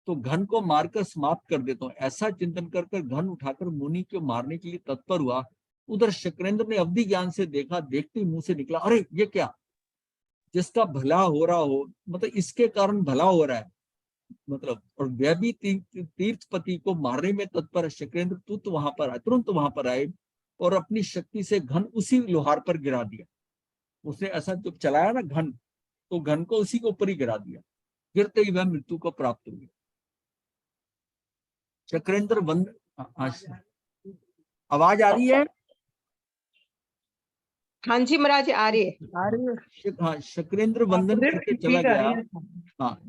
तो घन को मारकर समाप्त कर देता हूँ, ऐसा चिंतन कर कर घन उठाकर मुनि को मारने के लिए तत्पर हुआ। उधर शक्रेंद्र ने अवधि ज्ञान से देखा, देखते ही मुंह से निकला, अरे ये क्या, जिसका भला हो रहा हो, मतलब इसके कारण भला हो रहा है, मतलब, और वह भी तीर्थपति को मारने में तत्पर है। शक्रेंद्र तुरंत वहां पर आए, तुरंत वहां पर आए और अपनी शक्ति से घन उसी लोहार पर गिरा दिया। उसने ऐसा जब चलाया ना घन, तो घन को उसी के ऊपर ही गिरा दिया। गिरते ही वह मृत्यु को प्राप्त हो गया। शक्रेंद्र बंद, आवाज आ रही है? हाँ जी महाराज जी, आ रही है। आ रही है। हाँ, शक्रेंद्र वंदन करके चला गया। हाँ,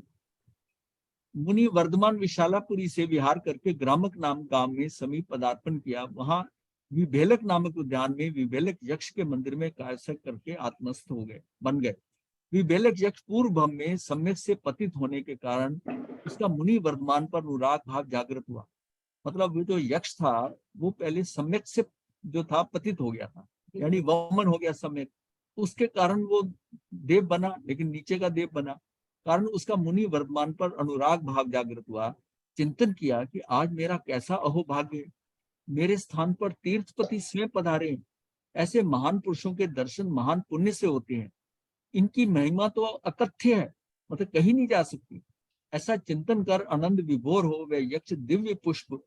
मुनि वर्धमान विशालापुरी से विहार करके ग्रामक नाम गांव में समीप पदार्पण किया। वहां विभेलक नामक उद्यान में विभेलक यक्ष के मंदिर में कायसक करके आत्मस्थ हो गए, बन गए। विभेलक यक्ष पूर्व भव में सम्यक से पतित होने के कारण उसका मुनि वर्धमान पर अनुराग भाव जागृत हुआ। मतलब वो जो यक्ष था वो पहले सम्यक से जो था पतित हो गया था, यानी वमन हो गया सम्यक, उसके कारण वो देव बना, लेकिन नीचे का देव बना। कारण उसका मुनि वर्धमान पर अनुराग भाव जागृत हुआ। चिंतन किया कि आज मेरा कैसा अहोभाग्य है, मेरे स्थान पर तीर्थपति स्वयं पधारे। ऐसे महान पुरुषों के दर्शन महान पुण्य से होते हैं, इनकी महिमा तो अकथ्य है, मतलब कहीं नहीं जा सकती। ऐसा चिंतन कर आनंद विभोर हो वह यक्ष दिव्य पुष्प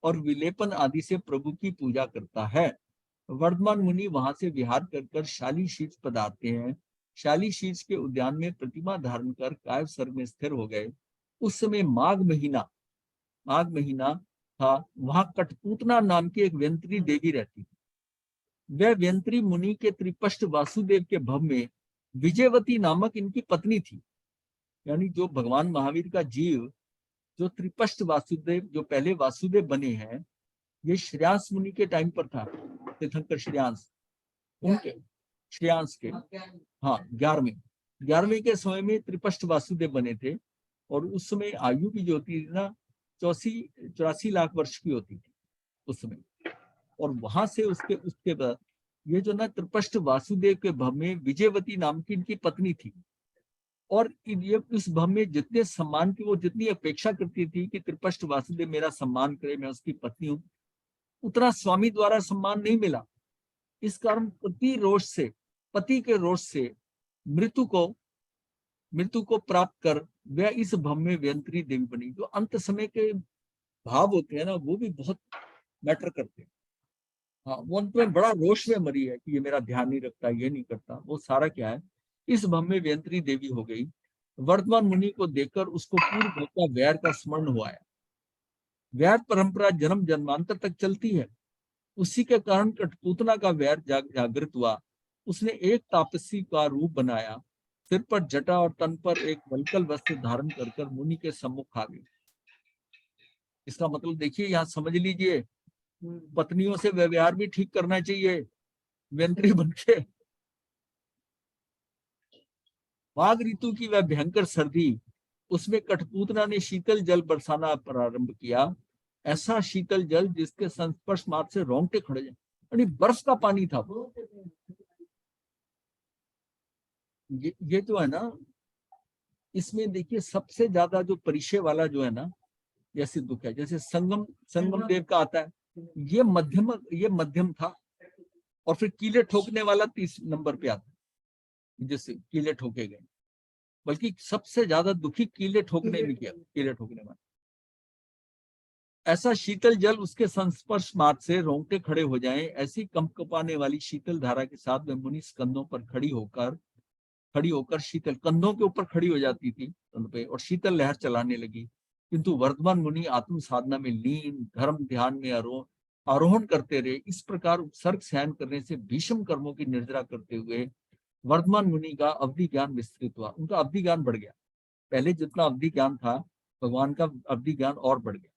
और विलेपन आदि से प्रभु की पूजा करता है। वर्धमान मुनि वहां से विहार कर शाली शीर्ष पधारते हैं। शाली शीर्ष के उद्यान में प्रतिमा धारण कर कायव सर्ग में स्थिर हो गए। उस समय माघ महीना था। वहां कठपूतना नाम की एक व्यंत्री देवी रहती थी। वह व्यंत्री मुनि के त्रिपष्ट वासुदेव के भव में विजयवती नामक इनकी पत्नी थी। यानी जो भगवान महावीर का जीव, जो त्रिपष्ट वासुदेव, जो पहले वासुदेव बने हैं, ये श्रेयांस मुनि के टाइम पर था। तीर्थंकर श्रेयांस, उनके श्रेयांस के, हाँ, 11वें के समय में त्रिपष्ट वासुदेव बने थे। और उस समय आयु भी जो होती थी ना, 84 लाख वर्ष की होती थी उस समय। और वहां से उसके बाद ये जो ना त्रिपष्ट वासुदेव के भव में विजयवती नाम की इनकी पत्नी थी। और ये उस भव में जितने सम्मान की वो जितनी अपेक्षा करती थी कि त्रिपष्ट वासुदेव मेरा सम्मान करे, मैं उसकी पत्नी हूँ, उतना स्वामी द्वारा सम्मान नहीं मिला। इस कारण पति के रोष से मृत्यु को प्राप्त कर वह इस भव में व्यंत्री देवी बनी। जो अंत समय के भाव होते हैं ना, वो भी बहुत मैटर करते हैं। हाँ, वो अंत में बड़ा रोष में मरी है कि ये मेरा ध्यान नहीं रखता, ये नहीं करता, वो सारा क्या है, इस भव में व्यंत्री देवी हो गई। वर्धमान मुनि को देखकर उसको पूर्व भव का वैर का स्मरण हुआ है। वैर परंपरा जन्म जन्मांतर तक चलती है। उसी के कारण कठपूतना का वैर जागृत हुआ। उसने एक तापसी का रूप बनाया, सिर पर जटा और तन पर एक वलकल वस्त्र धारण कर मुनि के सम्मुख आ गई। इसका मतलब देखिए, यहाँ समझ लीजिए, पत्नियों से व्यवहार भी ठीक करना चाहिए व्यंत्री बनके। माघ ऋतु की वह भयंकर सर्दी, उसमें कठपूतना ने शीतल जल बरसाना प्रारंभ किया। ऐसा शीतल जल जिसके संस्पर्श मात्र से रोंगटे खड़े जाए, यानी बर्फ का पानी था। ये जो है ना, इसमें देखिए सबसे ज्यादा जो परिचय वाला जो है ना, जैसे दुख है, जैसे संगम देव का आता है, ये मध्यम था। और फिर कीले ठोकने वाला 30 नंबर पे आता है, जैसे कीले ठोके गए, बल्कि सबसे ज्यादा दुखी कीले ठोकने वाला। ऐसा शीतल जल उसके संस्पर्श मात्र से रोंगटे खड़े हो जाएं, ऐसी कंपकपाने वाली शीतल धारा के साथ वह मुनि स्कंदों पर खड़ी होकर शीतल कंधों के ऊपर खड़ी हो जाती थी पे, और शीतल लहर चलाने लगी। किंतु वर्धमान मुनि आत्म साधना में लीन, धर्म ध्यान में आरोहण करते रहे। इस प्रकार उपसर्ग सहन करने से भीषम कर्मों की निर्जरा करते हुए वर्धमान मुनि का अवधि ज्ञान विस्तृत हुआ, उनका अवधि ज्ञान बढ़ गया। पहले जितना अवधि ज्ञान था, भगवान का अवधि ज्ञान और बढ़ गया।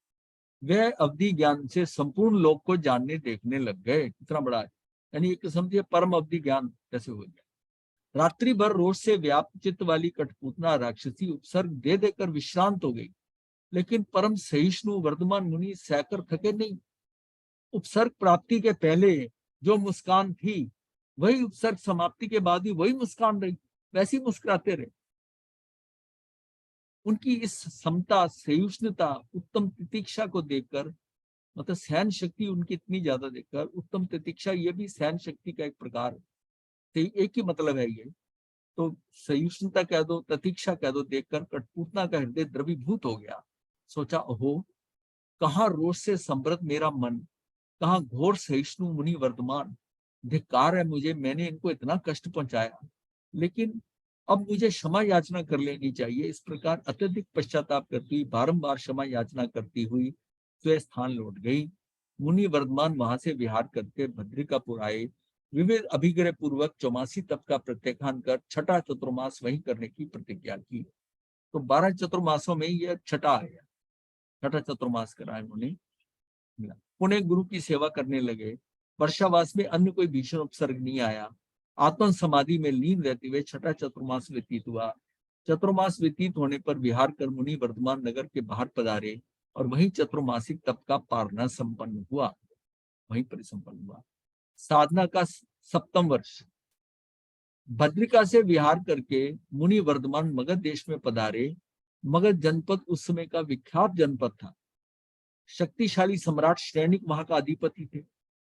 वह अवधि ज्ञान से संपूर्ण लोक को जानने देखने लग गए। कितना बड़ा है, यानी एक किस्म से परम अवधि ज्ञान कैसे हो गया। रात्रि भर रोष से व्याप्त चित्त वाली कठपुतना राक्षसी उपसर्ग दे देकर विश्रांत हो गई, लेकिन परम सहिष्णु वर्धमान मुनि सहकर थके नहीं। उपसर्ग प्राप्ति के पहले जो मुस्कान थी, वही उपसर्ग समाप्ति के बाद ही वही मुस्कान रही, वैसी मुस्कुराते रहे। उनकी इस समता, सहिष्णुता, उत्तम तितिक्षा को देखकर, मतलब सहन शक्ति उनकी इतनी ज्यादा देखकर, उत्तम तितिक्षा ये भी सहन शक्ति का एक प्रकार है, एक ही मतलब है ये। तो सहिष्णुता कह दो, तितिक्षा कह दो, देखकर कठपुतना का हृदय द्रवीभूत हो गया। सोचा, ओहो, कहाँ रोष से समृद्ध मेरा मन, कहाँ घोर सहिष्णु मुनि वर्धमान। धिक्कार है मुझे, मैंने इनको इतना कष्ट पहुंचाया, लेकिन अब मुझे क्षमा याचना कर लेनी चाहिए। इस प्रकार अत्यधिक पश्चाताप करती हुई, बारंबार क्षमा याचना करती हुई स्व स्थान लौट गई। मुनि वर्धमान वहां से विहार करके भद्रिकापुर आए। विविध अभिग्रह पूर्वक 84 तप का प्रत्याख्यान कर छठा चतुर्मास वहीं करने की प्रतिज्ञा की। तो 12 चतुर्मासों में यह छठा आया, छठा चतुर्मास करा उन्होंने। पुणे गुरु की सेवा करने लगे। वर्षावास में अन्य कोई भीषण उपसर्ग नहीं आया। आत्म समाधि में लीन रहते हुए छठा चतुर्मास व्यतीत हुआ। चतुर्मास व्यतीत होने पर विहार कर मुनि वर्धमान नगर के बाहर पधारे और वहीं चतुर्मासिक तप का पारना संपन्न हुआ, वहीं पर संपन्न हुआ। साधना का 7वां वर्ष। भद्रिका से विहार करके मुनि वर्धमान मगध देश में पधारे। मगध जनपद उस समय का विख्यात जनपद था। शक्तिशाली सम्राट श्रेणिक वहां का अधिपति थे।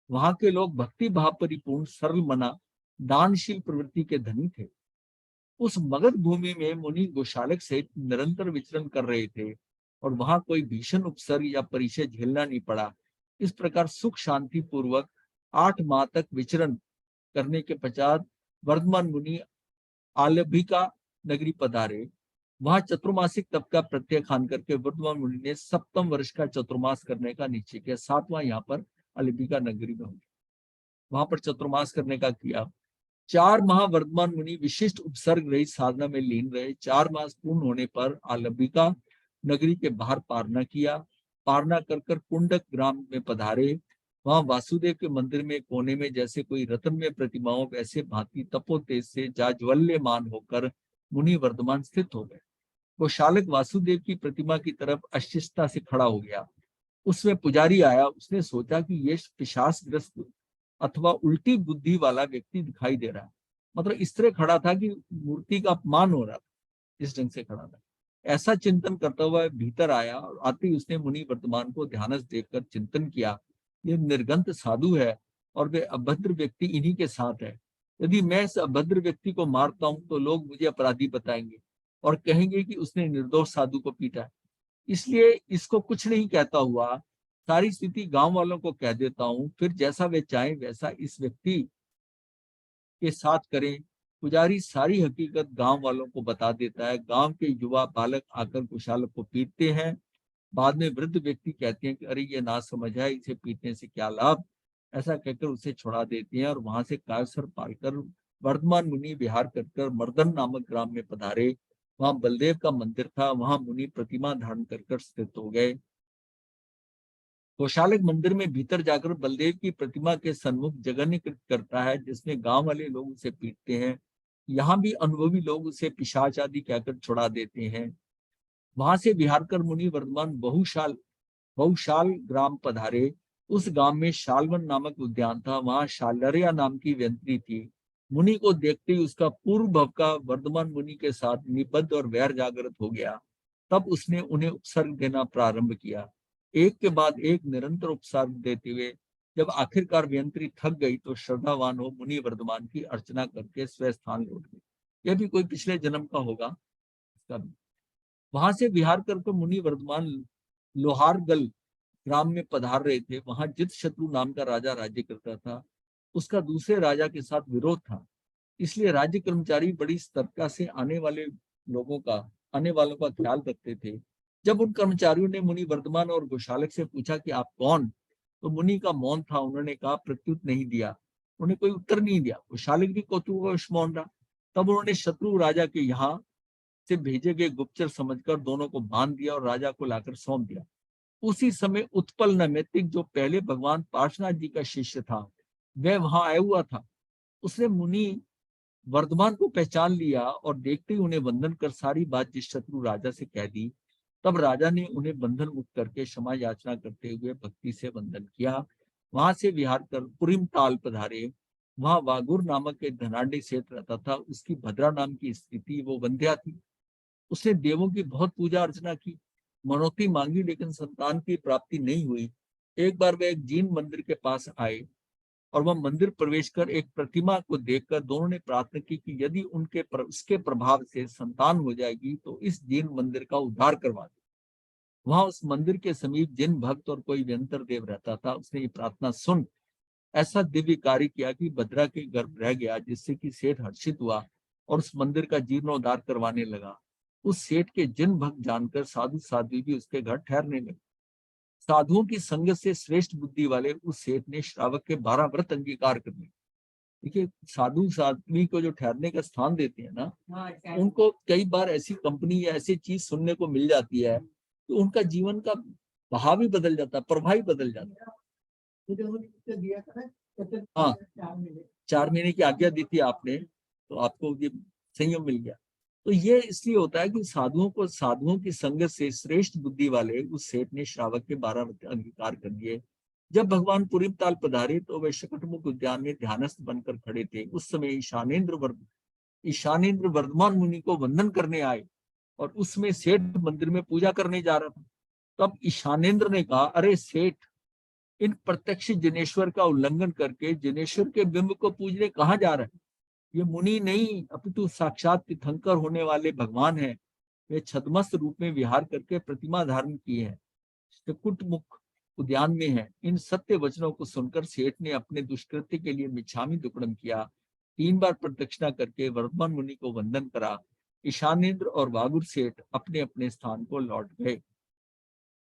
वहां के लोग भक्ति भाव परिपूर्ण, सरल मना, दानशील प्रवृत्ति के धनी थे। उस मगध भूमि में मुनि गोशालक सहित निरंतर विचरण कर रहे थे और वहां कोई भीषण उपसर्ग या परिचय झेलना नहीं पड़ा। इस प्रकार सुख शांति पूर्वक 8 माह तक विचरण करने के पश्चात वर्धमान मुनि आलभिका नगरी पधारे। वहां चतुर्मासिक तप का प्रत्याख्यान करके वर्धमान मुनि ने 7वां वर्ष का चतुर्मास करने का निश्चय किया। 7वां यहाँ पर आलभिका नगरी में होगी, वहां पर चतुर्मास करने का किया। 4 माह वर्धमान मुनि विशिष्ट उपसर्ग रहित साधना में लीन रहे। 4 मास पूर्ण होने पर आलभिका नगरी के बाहर पारना किया। पारना कर कुंडक ग्राम में पधारे। वहां वासुदेव के मंदिर में कोने में जैसे कोई रत्न में प्रतिमाओं, वैसे भांति तपोतेज से जाज्वल्यमान होकर मुनि वर्धमान स्थित हो गए। वो शालक वासुदेव की प्रतिमा की तरफ अशिष्टता से खड़ा हो गया। उसमें पुजारी आया। उसने सोचा कि ये पिशाचग्रस्त अथवा उल्टी बुद्धि वाला व्यक्ति दिखाई दे रहा है। मतलब इस तरह खड़ा था कि मूर्ति का अपमान हो रहा था, इस ढंग से खड़ा था। ऐसा चिंतन करता हुआ भीतर आया और आते ही उसने मुनि वर्धमान को ध्यानस्थ देखकर चिंतन किया, ये निर्गंत साधु है और वे अभद्र व्यक्ति इन्हीं के साथ है। यदि मैं इस अभद्र व्यक्ति को मारता हूं तो लोग मुझे अपराधी बताएंगे और कहेंगे कि उसने निर्दोष साधु को पीटा है। इसलिए इसको कुछ नहीं कहता हुआ सारी स्थिति गांव वालों को कह देता हूं, फिर जैसा वे चाहें वैसा इस व्यक्ति के साथ करें। पुजारी सारी हकीकत गांव वालों को बता देता है। गांव के युवा बालक आकर गोशालक को पीटते हैं। बाद में वृद्ध व्यक्ति कहते हैं कि अरे ये ना समझ है, इसे पीटने से क्या लाभ। ऐसा कहकर उसे छुड़ा देते हैं और वहां से कायसर पालकर वर्धमान मुनि विहार कर मर्दन नामक ग्राम में पधारे। वहां बलदेव का मंदिर था। वहां मुनि प्रतिमा धारण कर स्थित हो गए। गोशालक मंदिर में भीतर जाकर बलदेव की प्रतिमा के सन्मुख जगन्य कृत करता है, जिसमें गांव वाले लोग उसे पीटते हैं। यहाँ भी अनुभवी लोग उसे पिशाच आदि कहकर छुड़ा देते हैं। वहां से विहार कर मुनि वर्धमान बहुशाल ग्राम पधारे। उस गांव में शालवन नामक उद्यान था। वहां शालरिया नाम की व्यंत्री थी। मुनि को देखते ही उसका पूर्व भव का वर्धमान मुनि के साथ निबद्ध और वैर जागृत हो गया। तब उसने उन्हें उपसर्ग देना प्रारंभ किया। एक के बाद एक निरंतर उपसर्ग देते हुए जब आखिरकार व्यंत्री थक गई तो श्रद्धावान हो मुनि वर्धमान की अर्चना करके स्वस्थान लौट गई। यह भी कोई पिछले जन्म का होगा इसका भी। वहां से विहार करके मुनि वर्धमान लोहारगल ग्राम में पधार रहे थे। वहां जित शत्रु नाम का राजा राज्य करता था। उसका दूसरे राजा के साथ विरोध था, इसलिए राज्य कर्मचारी बड़ी सतर्कता से आने वालों का ख्याल रखते थे। जब उन कर्मचारियों ने मुनि वर्धमान और गोशालक से पूछा कि आप कौन, तो मुनि का मौन था। उन्होंने कहा प्रत्युत्तर नहीं दिया। उन्हें कोई उत्तर नहीं दिया। गोशालक भी कौतूहलवश मौन रहा। तब उन्होंने शत्रु राजा के यहाँ से भेजे गए गुप्तचर समझकर दोनों को बांध दिया और राजा को लाकर सौंप दिया। उसी समय उत्पल नैमित्तिक, जो पहले भगवान पार्श्वनाथ जी का शिष्य था, वह वहां आया हुआ था। उसने मुनि वर्धमान को पहचान लिया और देखते ही उन्हें वंदन कर सारी बात जिस शत्रु राजा से कह दी। तब राजा ने उन्हें बंधन मुक्त करके क्षमा याचना करते हुए भक्ति से वंदन किया। वहां से विहार कर पुरीम ताल पधारे। वहां वागुर नामक एक धनाढ़ी सेठ रहता था। उसकी भद्रा नाम की स्त्री थी, वो वंध्या थी। उसने देवों की बहुत पूजा अर्चना की, मनौती मांगी, लेकिन संतान की प्राप्ति नहीं हुई। एक बार वे एक जैन मंदिर के पास आए और वह मंदिर प्रवेश कर एक प्रतिमा को देखकर दोनों ने प्रार्थना की कि यदि उसके प्रभाव से संतान हो जाएगी तो इस जैन मंदिर का उद्धार करवा दे। वहां उस मंदिर के समीप जैन भक्त और कोई व्यंतर देव रहता था। उसने ये प्रार्थना सुन ऐसा दिव्य कार्य किया कि भद्रा के गर्भ रह गया, जिससे कि सेठ हर्षित हुआ और उस मंदिर का जीर्णोद्धार करवाने लगा। उस सेठ के जैन भक्त जानकर साधु साध्वी भी उसके घर ठहरने लगे। साधुओं की संगत से श्रेष्ठ बुद्धि वाले उस सेठ ने श्रावक के 12 व्रत अंगीकार कर लिए। देखिए, साधु साध्वी को जो ठहरने का स्थान देते हैं ना, उनको कई बार ऐसी कंपनी या ऐसी चीज सुनने को मिल जाती है तो उनका जीवन का बहाव ही बदल जाता है, प्रवाह ही बदल जाता है। हाँ, 4 महीने की आज्ञा दी थी आपने, तो आपको ये संयम मिल गया। तो ये इसलिए होता है कि साधुओं की संगत से श्रेष्ठ बुद्धि वाले उस सेठ ने श्रावक के 12 व्रत अंगीकार कर दिए। जब भगवान पुरीम ताल पधारे तो वे शकटमुख उद्यान में ध्यानस्थ बनकर खड़े थे। उस समय ईशानेन्द्र वर्धमान मुनि को वंदन करने आए और उसमें सेठ मंदिर में पूजा करने जा रहा था। तब ईशानेन्द्र ने कहा, अरे सेठ, इन प्रत्यक्ष जिनेश्वर का उल्लंघन करके जिनेश्वर के बिंब को पूजने कहाँ जा रहे हैं? ये मुनि नहीं अपितु साक्षात तीर्थंकर होने वाले भगवान है। वे छद्मस्त रूप में विहार करके प्रतिमा धारण किए हैं, शकटमुख उद्यान में है। इन सत्य वचनों को सुनकर सेठ ने अपने दुष्कृत्य के लिए मिच्छामि दुक्कडम किया। 3 बार प्रदक्षिणा करके वर्धमान मुनि को वंदन करा। ईशानेन्द्र और वागुर सेठ अपने अपने स्थान को लौट गए।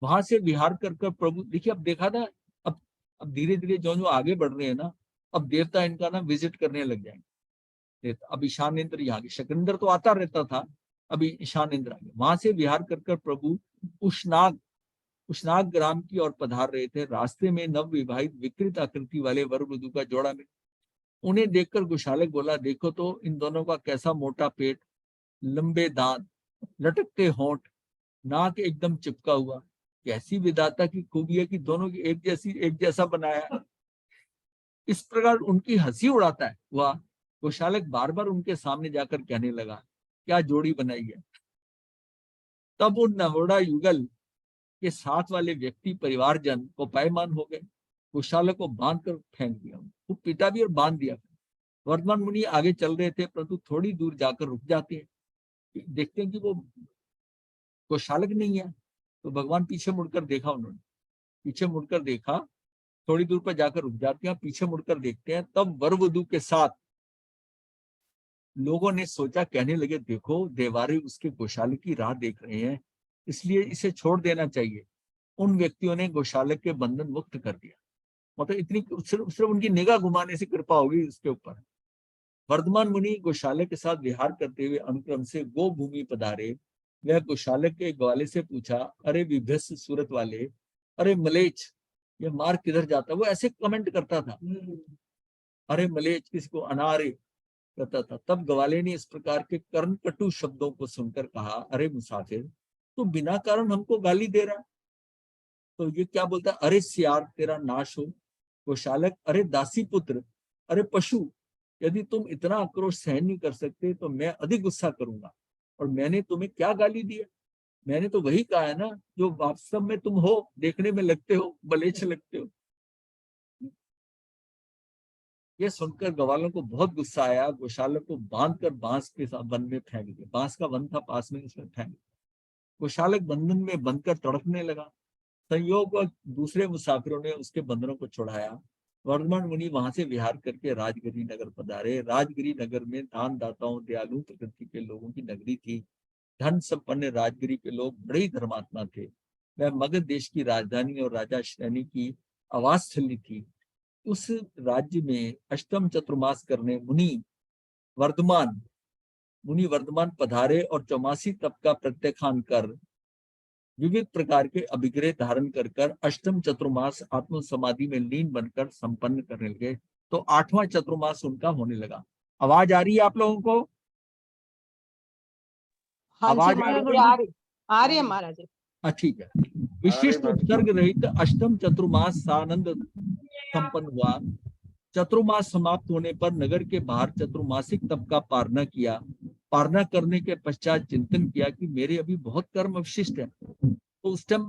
वहां से विहार कर प्रभु, देखिए अब देखा था, अब धीरे धीरे जो जो आगे बढ़ रहे हैं ना, अब देवता इनका ना विजिट करने लग जाएंगे। अब ईशानेन्द्र यहाँ, शकंदर तो आता रहता था, अभी ईशानेन्द्र आ गए। वहां से विहार कर प्रभु उशनाग ग्राम की ओर पधार रहे थे। रास्ते में नव विवाहित विकृत आकृति वाले वर वधू का जोड़ा मिला। उन्हें देखकर गोशालक बोला, देखो तो इन दोनों का कैसा मोटा पेट, लंबे दांत, लटकते होंठ, नाक एकदम चिपका हुआ। कैसी विधाता की खूबी है कि दोनों की एक जैसा बनाया। इस प्रकार उनकी हंसी उड़ाता है वह गोशालक बार बार उनके सामने जाकर कहने लगा, क्या जोड़ी बनाई है। तब उन नहोड़ा युगल के साथ वाले व्यक्ति परिवारजन को पायमान हो गए। गोशालक को बांध कर फेंक दिया, वो पिटा भी और बांध दिया। वर्धमान मुनि आगे चल रहे थे, परंतु थोड़ी दूर जाकर रुक जाते हैं। देखते हैं कि वो गोशालक नहीं है, तो भगवान पीछे मुड़कर देखा। उन्होंने पीछे मुड़कर देखा, थोड़ी दूर पर जाकर रुक जाते हैं, पीछे मुड़कर देखते हैं। तब वर वधू के साथ लोगों ने सोचा, कहने लगे, देखो देवारी उसके गोशालक की राह देख रहे हैं, इसलिए इसे छोड़ देना चाहिए। उन व्यक्तियों ने गोशालक के बंधन मुक्त कर दिया। मतलब इतनी सिर्फ उनकी निगाह घुमाने से कृपा होगी उसके ऊपर। वर्धमान मुनि गोशालक के साथ विहार करते हुए अनुक्रम से गो भूमि पधारे। वह गोशालक के ग्वाले से पूछा, अरे विभत्स सूरत वाले, अरे मलेच, ये मार्ग किधर जाता? वो ऐसे कमेंट करता था, अरे मलेच, किसी को अनारे कहता था। तब ग्वाले ने इस प्रकार के कर्णकटु शब्दों को सुनकर कहा, अरे मुसाफिर, तू बिना कारण हमको गाली दे रहा। तो ये क्या बोलता, अरे सियार, तेरा नाश हो। गोशालक, अरे दासी पुत्र, अरे पशु, यदि तुम इतना आक्रोश सहन नहीं कर सकते तो मैं अधिक गुस्सा करूंगा। और मैंने तुम्हें क्या गाली दिया? मैंने तो वही कहा है ना जो वास्तव में तुम हो, देखने में लगते हो, बलेच लगते हो। ये सुनकर ग्वालों को बहुत गुस्सा आया। गोशालक को बांधकर बांस के वन में फेंक दिया। बांस का वन था पास में, उसमें फेंक दिया। गोशालक बंधन में बंधकर तड़पने लगा। संयोग और दूसरे मुसाफिरों ने उसके बंधनों को छुड़ाया। वर्धमान मुनि वहां से विहार करके राजगिरी नगर पधारे। राजगिरी नगर में दान दाताओं, दयालु प्रकृति के लोगों की नगरी थी। धन संपन्न राजगिरी के लोग बड़े ही धर्मात्मा थे। वह मगध देश की राजधानी और राजा श्रेणी की आवास स्थली थी। उस राज्य में अष्टम चतुर्मास करने मुनि वर्धमान मुनि वर्धमान पधारे और 84 तप का प्रत्याख्यान कर विविध प्रकार के अभिग्रह धारण कर अष्टम चतुर्मास आत्म समाधि में लीन बनकर संपन्न करने लगे। तो 8वां चतुर्मास उनका होने लगा। आवाज आ रही है आप लोगों को? हाँ जी आवाज महाराज आ जी, आ रही है महाराज जी। ठीक है। विशिष्ट उपसर्ग रहित अष्टम चतुर्मास सानंद संपन्न हुआ। चतुर्मास समाप्त होने पर नगर के बाहर चतुर्मासिक तप का पारणा किया। पारणा करने के पश्चात चिंतन किया कि मेरे अभी बहुत कर्म अवशिष्ट है। तो उस टाइम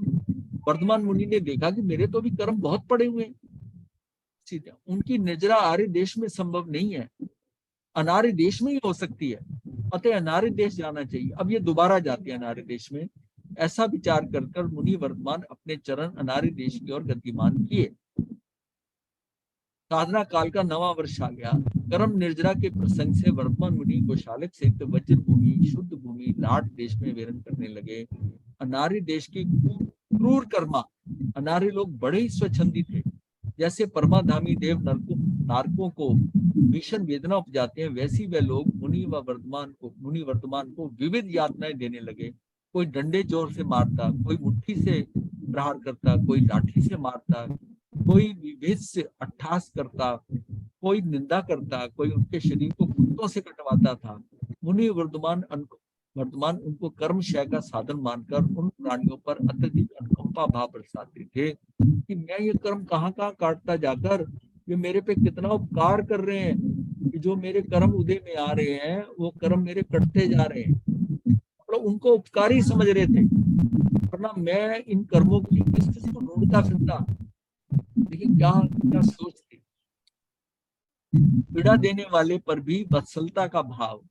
वर्धमान मुनि ने देखा कि मेरे तो अभी कर्म बहुत पड़े हुए हैं। उनकी निजरा आर्य देश में संभव नहीं है, अनार्य देश में ही हो सकती है, अतः अनार्य देश जाना चाहिए। अब ये दोबारा जाते हैं अनार्य देश में। ऐसा विचार कर मुनि वर्धमान अपने चरण अनार्य देश की ओर गतिमान किए। साधना काल का 9वां वर्ष आ गया। कर्म निर्जरा के प्रसंग से वर्धमान मुनि गोशालक सहित वज्र भूमि, शुद्ध भूमि, लाट देश में विहरण करने लगे। अनार्य देश की क्रूर कर्मा, अनार्य लोग बड़े ही स्वच्छंदी थे। जैसे परमाधामी देव नारकों को भीषण वेदना उपजाते हैं, वैसी वे लोग मुनि वर्तमान को विविध यातनाएं देने लगे। कोई डंडे जोर से मारता, कोई मुट्ठी से प्रहार करता, कोई लाठी से मारता, कोई विभेद से अट्ठास करता, कोई निंदा करता, कोई उनके शरीर को कुत्तों से कटवाता था। मुनि वर्तमान उनको कर्मशय का साधन मानकर उन प्राणियों पर अत्यधिक अनुकंपा भाव बरसाते थे कि मैं ये कर्म कहाँ काटता जाकर, ये मेरे पे कितना उपकार कर रहे हैं कि जो मेरे कर्म उदय में आ रहे हैं वो कर्म मेरे कटते जा रहे हैं। मतलब उनको उपकारी समझ रहे थे, वरना मैं इन कर्मों के लिए किस किस को ढूंढता फिरता। देखिए क्या सोच थी। पीड़ा देने वाले पर भी वत्सलता का भाव,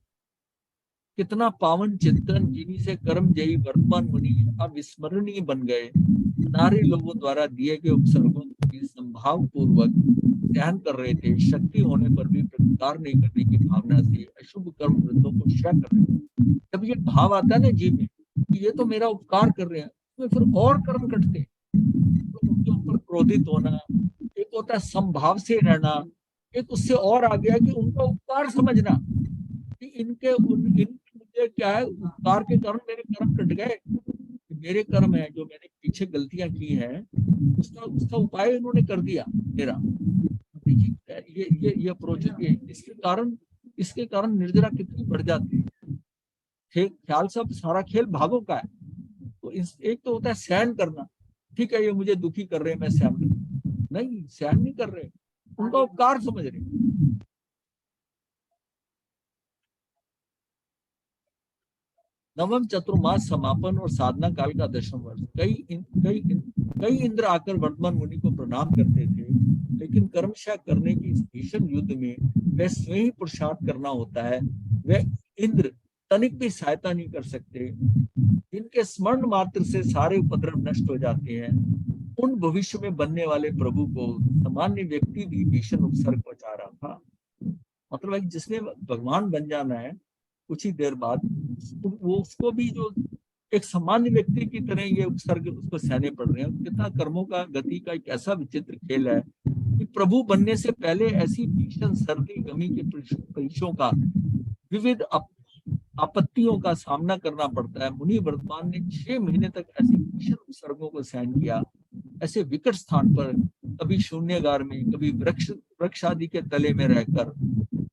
कितना पावन चिंतन, जिन्हीं से कर्म जयी वर्तमान मुनि अविस्मरणीय बन गए। अनार्य लोगों द्वारा दिए गए उपसर्गों की संभाव पूर्वक ध्यान कर रहे थे। शक्ति होने पर भी प्रतिकार नहीं करने की भावना से अशुभ कर्म वृद्धों को क्षय कर रहे थे। जब ये भाव आता है ना जीव में कि ये तो मेरा उपकार कर रहे हैं, तो फिर और कर्म कटते हैं। तो उनके ऊपर क्रोधित होना, एक होता है संभाव से रहना, एक उससे और आ गया कि उनका उपकार समझना कि इनके मुझे क्या है, उपकार के कारण मेरे कर्म कट गए। मेरे कर्म है जो मैंने पीछे गलतियां की हैं, उसका उपाय इन्होंने कर दिया मेरा। देखिए ये अप्रोच है। इसके कारण निर्जरा कितनी बढ़ जाती है। ख्याल सब सारा खेल भावों का है। तो एक तो होता है सहन करना, ठीक है ये मुझे दुखी कर रहे हैं, मैं सहन नहीं, सहन नहीं कर रहे, उनका उपकार समझ रहे। नवम चतुर्मास समापन और साधना काल का 10वां वर्ष। कई इंद्र आकर वर्धमान मुनि को प्रणाम करते थे, लेकिन कर्मशय करने की इस भीषण युद्ध में वह स्वयं ही पुरुषार्थ करना होता है। वह इंद्र तनिक भी सहायता नहीं कर सकते। जिनके स्मरण मात्र से सारे उपद्रव नष्ट हो जाते हैं, उन भविष्य में बनने वाले प्रभु को सामान्य व्यक्ति भी भीषण उपसर्ग पहुंचा रहा था। मतलब जिसने भगवान बन जाना है कुछ ही देर बाद, वो उसको भी जो एक सामान्य व्यक्ति की तरह ये उपसर्ग उसको सहने पड़ रहे हैं। कितना कर्मों का गति का एक ऐसा विचित्र खेल है कि प्रभु बनने से पहले ऐसी भीषण सर्दी गमी के परीक्षों का, विविध आपत्तियों का सामना करना पड़ता है। मुनि वर्तमान ने 6 महीने तक ऐसे भीषण उपसर्गों को सहन किया। ऐसे विकट स्थान पर, कभी शून्यगार में, कभी वृक्ष आदि के तले में रहकर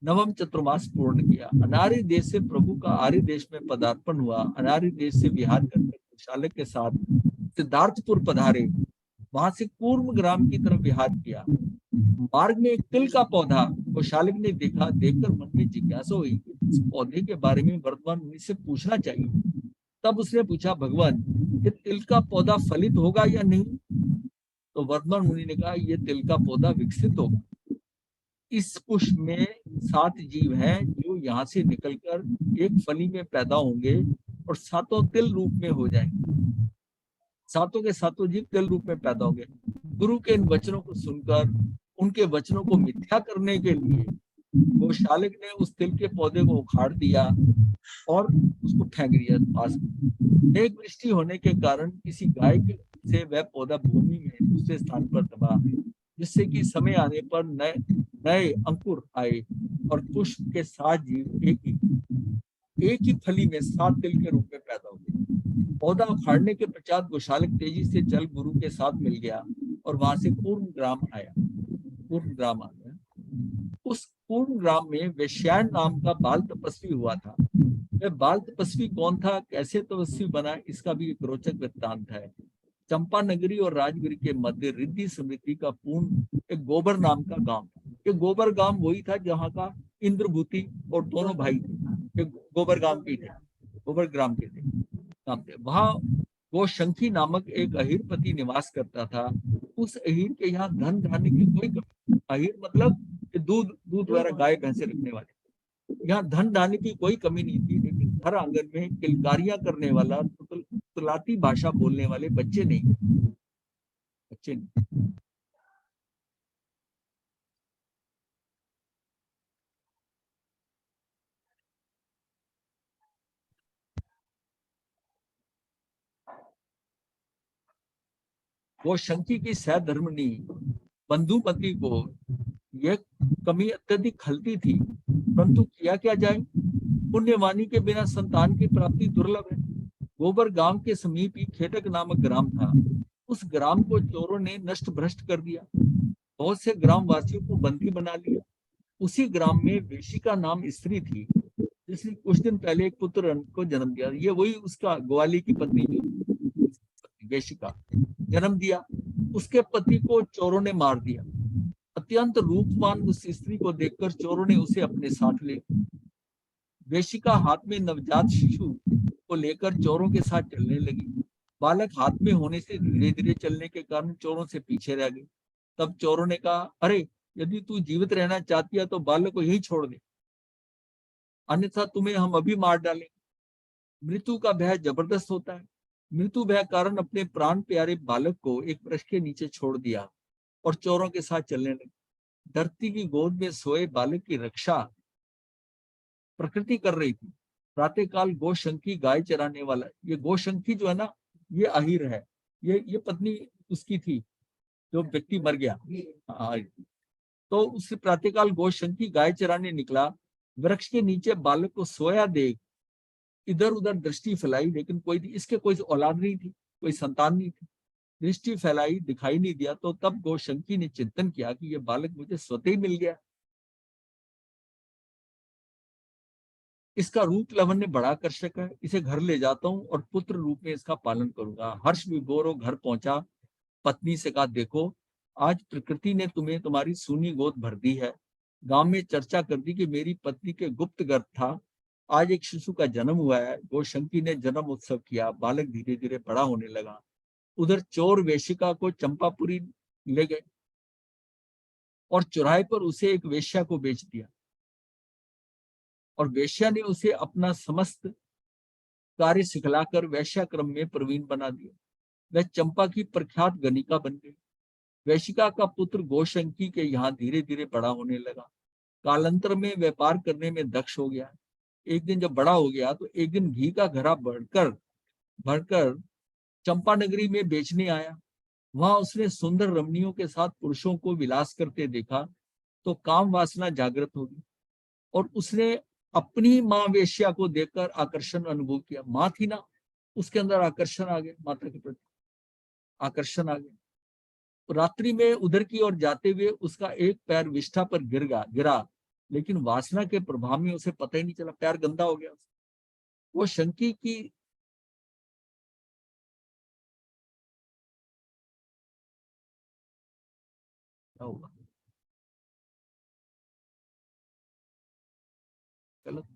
नवम चतुर्मास पूर्ण किया। अनार्य देश से प्रभु का आर्य देश में पदार्पण हुआ। अनार्य देश से विहार करके गोशालक के साथ सिद्धार्थपुर पधारे। वहां से कूर्म ग्राम की तरफ विहार किया। मार्ग में एक तिल का पौधा गोशालक ने देखकर मन में जिज्ञासा हुई, इस पौधे के बारे में वर्तमान मुनि से पूछना चाहिए। तब उसने पूछा, भगवान ये तिल का पौधा फलित होगा या नहीं? तो वर्तमान मुनि ने कहा, ये तिल का पौधा विकसित होगा। इस पुष्प में 7 जीव हैं जो यहाँ से निकलकर एक फली में पैदा होंगे और 7 तिल रूप में हो जाएंगे। 7 के 7 जीव तिल रूप में पैदा होंगे। गुरु के इन वचनों को सुनकर उनके वचनों को मिथ्या करने के लिए गोशालक ने उस तिल के पौधे को उखाड़ दिया और उसको फेंक दिया पास में। एक वृष्टि होने के कारण किसी गाय से वह पौधा भूमि में दूसरे स्थान पर दबा, जिससे कि समय आने पर नए अंकुर आए और पुष्प के 7 जीव एक ही एक ही फली में 7 तिल के रूप में पैदा हो गया। पौधा उखाड़ने के पश्चात गोशालक तेजी से चल गुरु के साथ मिल गया और वहां से पूर्ण ग्राम आया। पूर्ण ग्राम आ गया। उस पूर्ण ग्राम में वैश्यायन नाम का बाल तपस्वी हुआ था। वह बाल तपस्वी कौन था, कैसे तपस्वी बना, इसका भी एक रोचक वृत्तांत है। चंपा नगरी और राजगिरी के मध्य रिद्धि समृद्धि का पूर्ण एक गोबर नाम का गांव था। ये गोबर गांव वही था जहाँ का इंद्रभूति और दोनों भाई थे, गोबर गांव के थे, गोबर ग्राम के थे। वहां गोशंखी नामक एक अहीरपति निवास करता था। उस अहीर के यहाँ धन धान्य की कोई कमी, अहीर मतलब दूध वगैरह गाय भैंसे रखने वाले, यहाँ धन धान्य की कोई कमी नहीं थी। लेकिन हर आंगन में किलकारियां करने वाला तुतलाती भाषा बोलने वाले बच्चे नहीं। वो शंकी की सहधर्मिणी बंधुमती को यह कमी अत्यधिक खलती थी, परंतु किया क्या जाए, पुण्यवानी के बिना संतान की प्राप्ति दुर्लभ है। गोबर गांव के समीप ही खेटक नामक ग्राम था। उस ग्राम को चोरों ने नष्ट भ्रष्ट कर दिया। बहुत से ग्राम वासियों को बंदी बना लिया। उसी ग्राम में वेशिका नाम स्त्री थी, जिसने कुछ दिन पहले एक पुत्र को जन्म दिया। ये वही उसका ग्वाली की पत्नी जो वेशिका जन्म दिया। उसके पति को चोरों ने मार दिया। अत्यंत रूपवान उस स्त्री को देखकर चोरों ने उसे अपने साथ ले। वेशिका हाथ में नवजात शिशु को लेकर चोरों के साथ चलने लगी। बालक हाथ में होने से धीरे धीरे चलने के कारण चोरों से पीछे रह गई। तब चोरों ने कहा, अरे यदि तू जीवित रहना चाहती है तो बालक को यही छोड़ दे, अन्यथा तुम्हें हम अभी मार डालेंगे। मृत्यु का भय जबरदस्त होता है। मृत्यु भय कारण अपने प्राण प्यारे बालक को एक वृक्ष के नीचे छोड़ दिया और चोरों के साथ चलने लगे। धरती की गोद में सोए बालक की रक्षा प्रकृति कर रही थी। प्रातःकाल गोशंकी गाय चराने वाला, ये गोशंकी जो है ना, ये अहीर है, ये पत्नी उसकी थी जो व्यक्ति मर गया। तो उससे प्रातःकाल गोशंकी गाय चराने निकला। वृक्ष के नीचे बालक को सोया देख इधर उधर दृष्टि फैलाई, लेकिन इसके कोई औलाद नहीं थी, कोई संतान नहीं थी। दृष्टि फैलाई, दिखाई नहीं दिया। तो तब गोशंकी ने चिंतन किया कि यह बालक मुझे स्वतः ही मिल गया, इसका रूप लावण्य बड़ा आकर्षक है, इसे घर ले जाता हूँ और पुत्र रूप में इसका पालन करूंगा। हर्ष विभोर हो घर पहुंचा, पत्नी से कहा, देखो आज प्रकृति ने तुम्हें तुम्हारी सूनी गोद भर दी है। गांव में चर्चा कर दी कि मेरी पत्नी के गुप्त गर्भ था, आज एक शिशु का जन्म हुआ है। गोशंकी ने जन्म उत्सव किया, बालक धीरे धीरे बड़ा होने लगा। उधर चोर वेशिका को चंपापुरी ले गए और चौराहे पर उसे एक वेश्या को बेच दिया और वेश्या ने उसे अपना समस्त कार्य सिखलाकर वैश्या क्रम में प्रवीण बना दिया। वह चंपा की प्रख्यात गणिका बन गई। वैशिका का पुत्र गोशंकी के यहाँ धीरे धीरे बड़ा होने लगा। कालांतर में व्यापार करने में दक्ष हो गया। एक दिन जब बड़ा हो गया तो एक दिन घी का घड़ा भरकर चंपा नगरी में बेचने आया। वहां उसने सुंदर रमणियों के साथ पुरुषों को विलास करते देखा तो काम वासना जागृत होगी और उसने अपनी माँ वेश्या को देखकर आकर्षण अनुभव किया। माँ थी ना, उसके अंदर आकर्षण आ गया, माता के प्रति आकर्षण आ गया। रात्रि में उधर की ओर जाते हुए उसका एक पैर विष्ठा पर गिरा, लेकिन वासना के प्रभाव में उसे पता ही नहीं चला, पैर गंदा हो गया। वो शंकी की क्या होगा, गलत।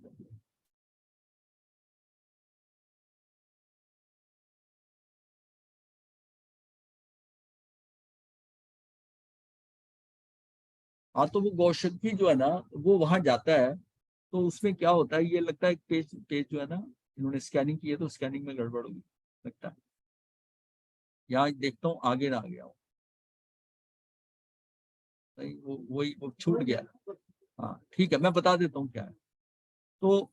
हाँ, तो वो गौशंकी जो है ना, वो वहां जाता है तो उसमें क्या होता है, ये लगता है पेज जो है ना, इन्होंने स्कैनिंग की है तो स्कैनिंग में गड़बड़ होगी लगता है। यहाँ देखता हूँ आगे ना आ गया हूँ, नहीं वो छूट गया। हाँ ठीक है, मैं बता देता हूँ क्या है। तो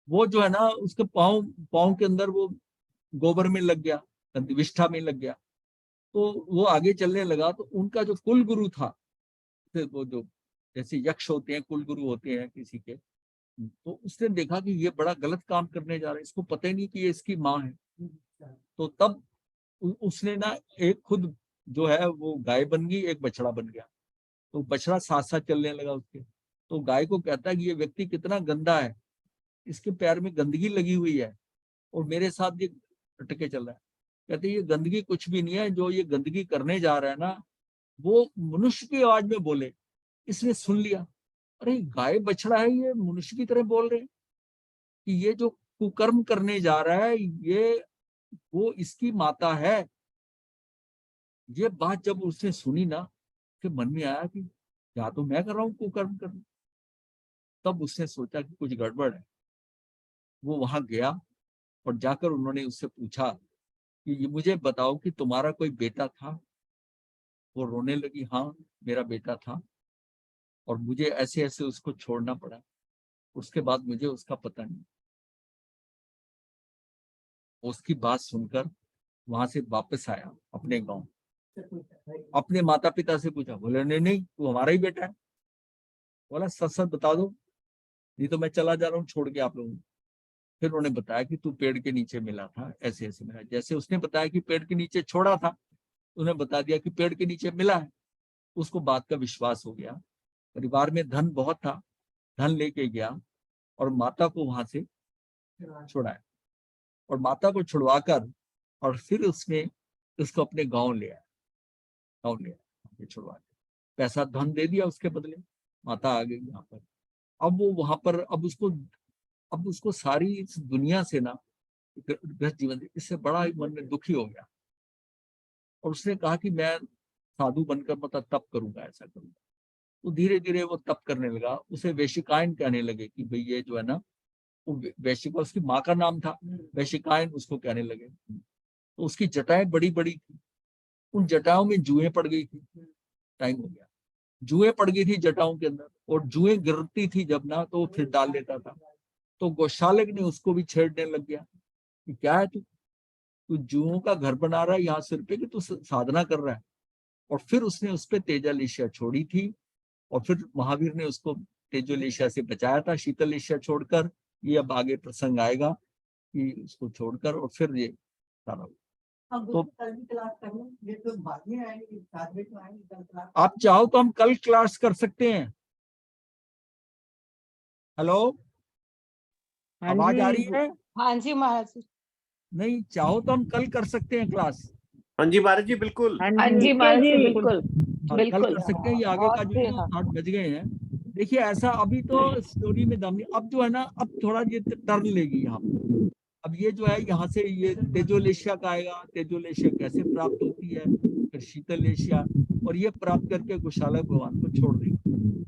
वो जो है ना, उसके पाँव पाँव के अंदर वो गोबर में लग गया, विष्ठा में लग गया। तो वो आगे चलने लगा तो उनका जो कुल गुरु था, वो जो जैसे यक्ष होते हैं कुल गुरु होते हैं किसी के, तो उसने देखा कि ये बड़ा गलत काम करने जा रहा है, इसको पता ही नहीं कि ये इसकी माँ है। तो तब उसने ना एक खुद जो है वो गाय बन गई, एक बछड़ा बन गया। तो बछड़ा साथ साथ चलने लगा उसके। तो गाय को कहता है कि ये व्यक्ति कितना गंदा है, इसके पैर में गंदगी लगी हुई है और मेरे साथ ये अटके चल रहा है। कहते ये गंदगी कुछ भी नहीं है, जो ये गंदगी करने जा रहा है ना वो मनुष्य की आवाज में बोले। इसने सुन लिया, अरे गाय बछड़ा है, ये मनुष्य की तरह बोल रहे हैं कि ये जो कुकर्म करने जा रहा है ये वो इसकी माता है। ये बात जब उसने सुनी ना, फिर मन में आया कि क्या तो मैं कर रहा हूँ कुकर्म करना। तब उसने सोचा कि कुछ गड़बड़ है। वो वहां गया और जाकर उन्होंने उससे पूछा कि ये मुझे बताओ कि तुम्हारा कोई बेटा था। वो रोने लगी, हाँ मेरा बेटा था और मुझे ऐसे ऐसे उसको छोड़ना पड़ा, उसके बाद मुझे उसका पता नहीं। उसकी बात सुनकर वहां से वापस आया अपने गांव, अपने माता पिता से पूछा। बोले नहीं नहीं तू हमारा ही बेटा है। बोला सच सच बता दो, नहीं तो मैं चला जा रहा हूँ छोड़ के आप लोगों को। फिर उन्होंने बताया कि तू पेड़ के नीचे मिला था, ऐसे ऐसे मिला। जैसे उसने बताया कि पेड़ के नीचे छोड़ा था, उन्हें बता दिया कि पेड़ के नीचे मिला है। उसको बात का विश्वास हो गया। परिवार में धन बहुत था, धन लेके गया और माता को वहां से छुड़ाया और माता को छुड़वाकर और फिर उसने उसको अपने गांव ले आया। गांव ले आया छुड़वा के, पैसा धन दे दिया उसके बदले। माता आ गई यहाँ पर। अब वो वहां पर अब उसको सारी इस दुनिया से ना गृहस्थ जीवन इससे बड़ा मन में दुखी हो गया और उसने कहा कि मैं साधु बनकर मतलब तप करूंगा, ऐसा करूंगा। तो धीरे धीरे वो तप करने लगा। उसे वैशिकायन कहने लगे कि भाई ये जो है ना, वो वैशिका उसकी माँ का नाम था, वैशिकायन उसको कहने लगे। तो उसकी जटाएं बड़ी बड़ी थी, उन जटाओं में जुएं पड़ गई थी। टाइम हो गया, जुएं पड़ गई थी जटाओं के अंदर और जुएं गिरती थी जब ना तो वो फिर डाल लेता था। तो गौशालक ने उसको भी छेड़ने लग गया कि क्या है तू जुओं का घर बना रहा है यहाँ सिर पे कि तू साधना कर रहा है। और फिर उसने उस पर तेजालेशिया छोड़ी थी और फिर महावीर ने उसको तेजोलेशिया से बचाया था शीतल लेशिया छोड़कर। ये अब आगे प्रसंग आएगा कि उसको छोड़कर और फिर ये सारा। तो आप चाहो तो हम कल क्लास कर सकते हैं। हेलो, आवाज आ रही है? हाँ जी महाराज जी। नहीं चाहो तो हम कल कर सकते हैं क्लास। हाँ जी महाराज जी बिल्कुल। हाँ जी महाराज जी बिल्कुल कल बिल्कुल। कर सकते हैं। ये आगे का जो है ना 8 बज गए हैं। देखिए ऐसा अभी तो स्टोरी में दम नहीं, अब जो है ना अब थोड़ा ये टर्न लेगी यहाँ पे। अब ये जो है यहाँ से ये तेजोलेशिया का आएगा, तेजोलेशिया कैसे प्राप्त होती है, फिर शीतलेशिया, और ये प्राप्त करके गोशालक भगवान को छोड़ देंगे,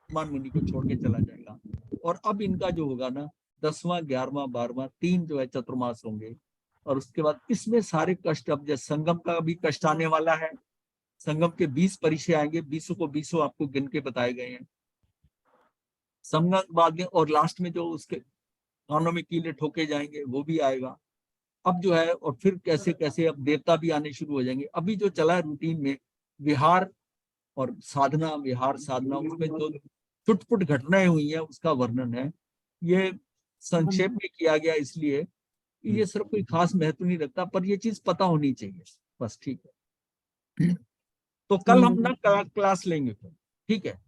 मान मुनि को छोड़ के चला जाएगा। और अब इनका जो होगा ना 10वां 11वां 12वां 3 जो है चतुर्मास होंगे। और उसके बाद इसमें सारे कष्ट, अब जैसे संगम का भी कष्ट आने वाला है। संगम के 20 परिचय आएंगे, 20 को 20 आपको गिन के बताए गए हैं। संगम बाद में और लास्ट में जो उसके कानों में कीले ठोके जाएंगे वो भी आएगा। अब जो है और फिर कैसे कैसे अब देवता भी आने शुरू हो जाएंगे। अभी जो चला है रूटीन में विहार और साधना, विहार साधना, उसमें जो छुटपुट घटनाएं हुई है उसका वर्णन है। ये संक्षेप में किया गया इसलिए कि ये सिर्फ कोई खास महत्व नहीं रखता, पर ये चीज पता होनी चाहिए बस। ठीक है, तो कल हम ना क्लास लेंगे फिर, ठीक है।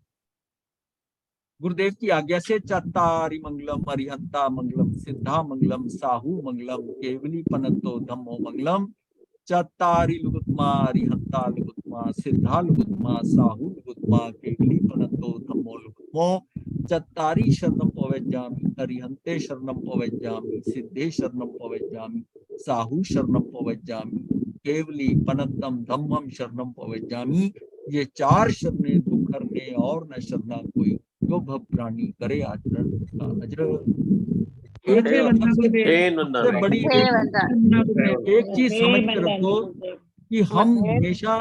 गुरुदेव की आज्ञा से चत्तारि मंगलम अरिहंता मंगलम सिद्धा मंगलम साहू मंगलम केवली पनतो धम्मो मंगलम। चत्तारि लुगुत्मा अरिहंता लुगुत्मा सिद्धा लुगुत्मा साहू लुगुत्मा केवली पनतो धम्मो लुगुत्मो। चत्तारि शरणम पवज्जामि अरिहंते शरणम पवज्जामि सिद्धे शरणम पवज्जामि साहू शरणम पवज्जामि केवली पनतम धम्मम शरणम पवज्जामि। ये 4 शरणें दुख हरने और न शरणा कोई, जो भव प्राणी करे आचरण उसका अजर। सबसे बड़ी एक चीज समझ के रखो कि हम हमेशा